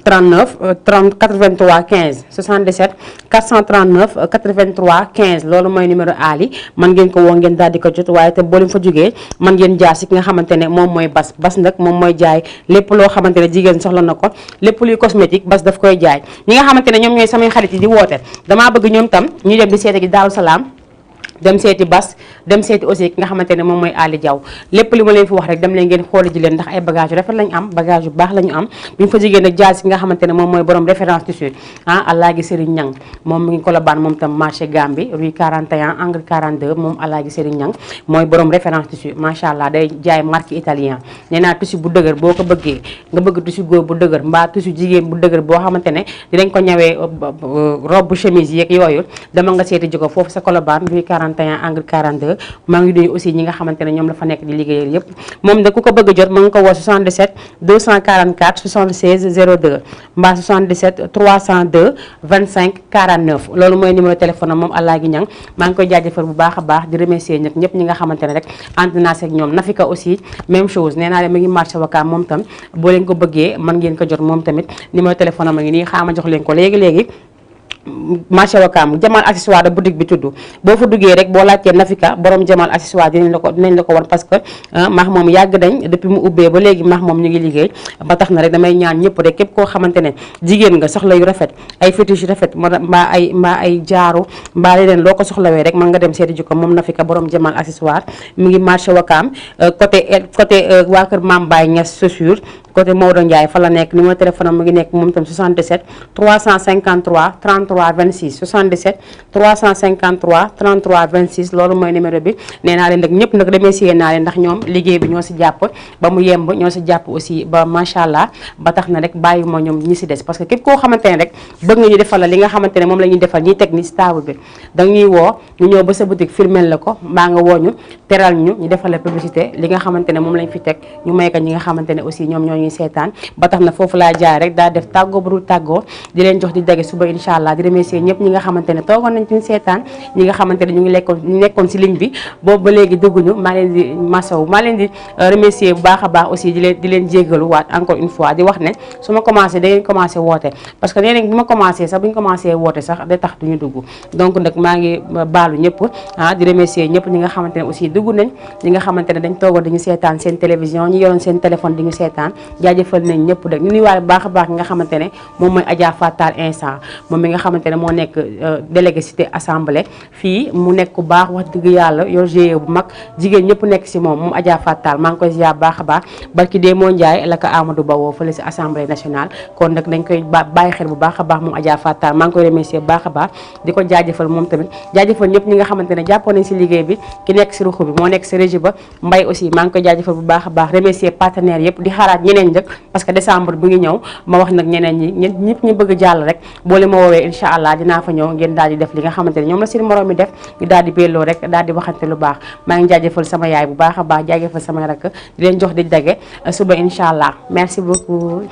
439 30 83 15 77 439 83 15 loolu mooy numéro Ali man ngeen ko woo ngeen daal di ko jot waaye te boo leen fa jógee man ngeen jaar si ki nga xamante ne moom mooy bas nag moom mooy jaay lépp loo xamante ne jigéen soxla na ko lépp luy cosmétique bas daf koy jaay ñi nga xamante ne ñoom ñooy samay xarit yi di woote damaa bëgg ñoom tam ñu dem di seete gi Daaru Salaam dem seeti bas dem seeti aussi ki nga xamante ne moom mooy Ali Diaw lépp li ma leen fi wax rek dem leen ngeen xooli ji leen ndax ay bagage yu rafet lañu am bagage yu baax lañu am bi ñu fa jigéen nag jaal si nga xamante ne moom mooy borom référence tissu Alaaji Serigne Niang moom mi ngi Colobane moom tam marché Gambie rue 41 angle 42 moom Alaaji Serigne Niang mooy borom référence tissu macha allah day jaay marque italien nee naa tissu bu dëgër boo ko bëggee nga bëgg tissu góor bu dëgër mbaa tissu jigéen bu dëgër boo xamante ne dinañ ko ñawee robe chemise yeeg yooyu dama nga seeti ji ko foofu sa Colobane rue 41 angle 42 maa ngi nuyu aussi ñi nga xamante ne ñoom la fa nekk di liggéeyal yépp moom da ku ko bëgg a jot ma nga ko woo 77 244 76 02 mbaa 77 302 25 49 loolu mooy numéro téléphone am moom Alaaji Niang maa ngi koy jaajëfal bu baax a baax di remercier ñëpp ñi nga xamante ne rek ànd naa seeg ñoom Nafika aussi même chose nee naa leen ma ngi marché Wakaam moom tam boo leen ko bëggee mën ngeen ko jot moom tamit numéro téléphone am a ngi nii xaama jox leen ko léegi marché Wakaam Jamal accessoire da boutique bi tudd boo fa duggee rek boo laajtee Nafika borom Jamal accessoire dinañ la ko wan parce que maax moom yàgg nañ depuis mu ubbee ba léegi maax moom ñu ngi liggéey ba tax na rek damay ñaan ñëpp rek képp koo xamante ne jigéen nga soxla yu rafet ay fétiche yu rafet mbaa ay jaaru mbaa leneen loo ko soxlawee rek mën nga dem seeti ji ko moom Nafika borom Jamal accessoire mi ngi marché Wakaam côté waa kër Mame Baye Niass chaussure côté Maodo Ndiaye fa la nekk numéro téléphone am mu ngi nekk moom tam 77 353 33 26 77 353 33 26 loolu mooy numéro bi nee naa leen nag ñëpp nag remercier naa leen ndax ñoom liggéey bi ñoo si jàpp ba mu yemb ñoo si jàpp aussi ba macha allah ba tax na rek bàyyi ma ñoom ñi si des parce que képp koo xamante ne rek bëgg nga ñu defal la li nga xamante ne moom la ñuy defal ñiy teg ni si table bi dañuy woo ñu ñëw ba sa boutique filmel la ko mbaa nga woo ñu teral ñu defal la publicité li nga xamante ne moom lañ fi teg ñu may ko ñi nga xamante ne aussi ñoom ñoo ñuy seetaan ba tax na foofu laa jaay rek daa def tàggoo bu dul tàggoo di leen jox di dage suba incha allah di remercier ñëpp ñi nga xamante ne toogoon nañ ci seetaan ñi nga xamante ne ñu nekkoon si ligne bi boobu ba léegi dugguñu maa leen di masaw maa leen di remercier bu baax a baax aussi di leen jéggalu waat encore une fois di wax ne su ma commencé da ngeen commencé woote parce que nee nañ bu ma commencé sax bu ñu commencé woote sax day tax duñu dugg donc nag maa ngi baalu ñëpp di remercier ñëpp ñi nga xamante ne aussi dugg nañ ñi nga xamante ne dañ toogoon dañu seetaan seen télévision ñi yoroon seen téléphone di ñu seetaan jaajëfal nañ ñëpp rek ñu nuyuwaale bu baax a baax ñi nga xamante ne moom mooy Adja Fatal instant moom mi nga xamante ne moo nekk délégué cité assemblée fii mu nekk ku baax wax dëgg yàlla yor GIE bu mag jigéen ñëpp nekk si moom Adja Fatal maa ngi koy ziar baax a baax barki dee moo Njaay la ko Amadou Ba woo fële si assemblée nationale kon nag dañ koy bàyyi xel bu baax a baax moom Adja Fatal maa ngi koy remercier bu baax a baax di ko jaajëfal moom tamit jaajëfal ñëpp ñi nga xamante ne jàppoon nañ si liggéey bi ki nekk si ruxu bi moo nekk si régie ba Mbay aussi maa ngi koy jaajëfal bu baax a baax remercier partenaires yëpp di xaaraat ñeneen njëkk parce que décembre bi ngi ñëw ma wax nag ñeneen ñi ñëpp ñu bëgg jàll rek boo leen ma woowee incha allah dinaa fa ñëw ngeen daal di def li nga xamante ne ñoom la seen morom mi def ñu daal di belloo rek daal di waxante lu baax maa ngi jaajëfal sama yaay bu baax a baax jaajëfal sama rakk di leen jox di dage suba incha allah merci beaucoup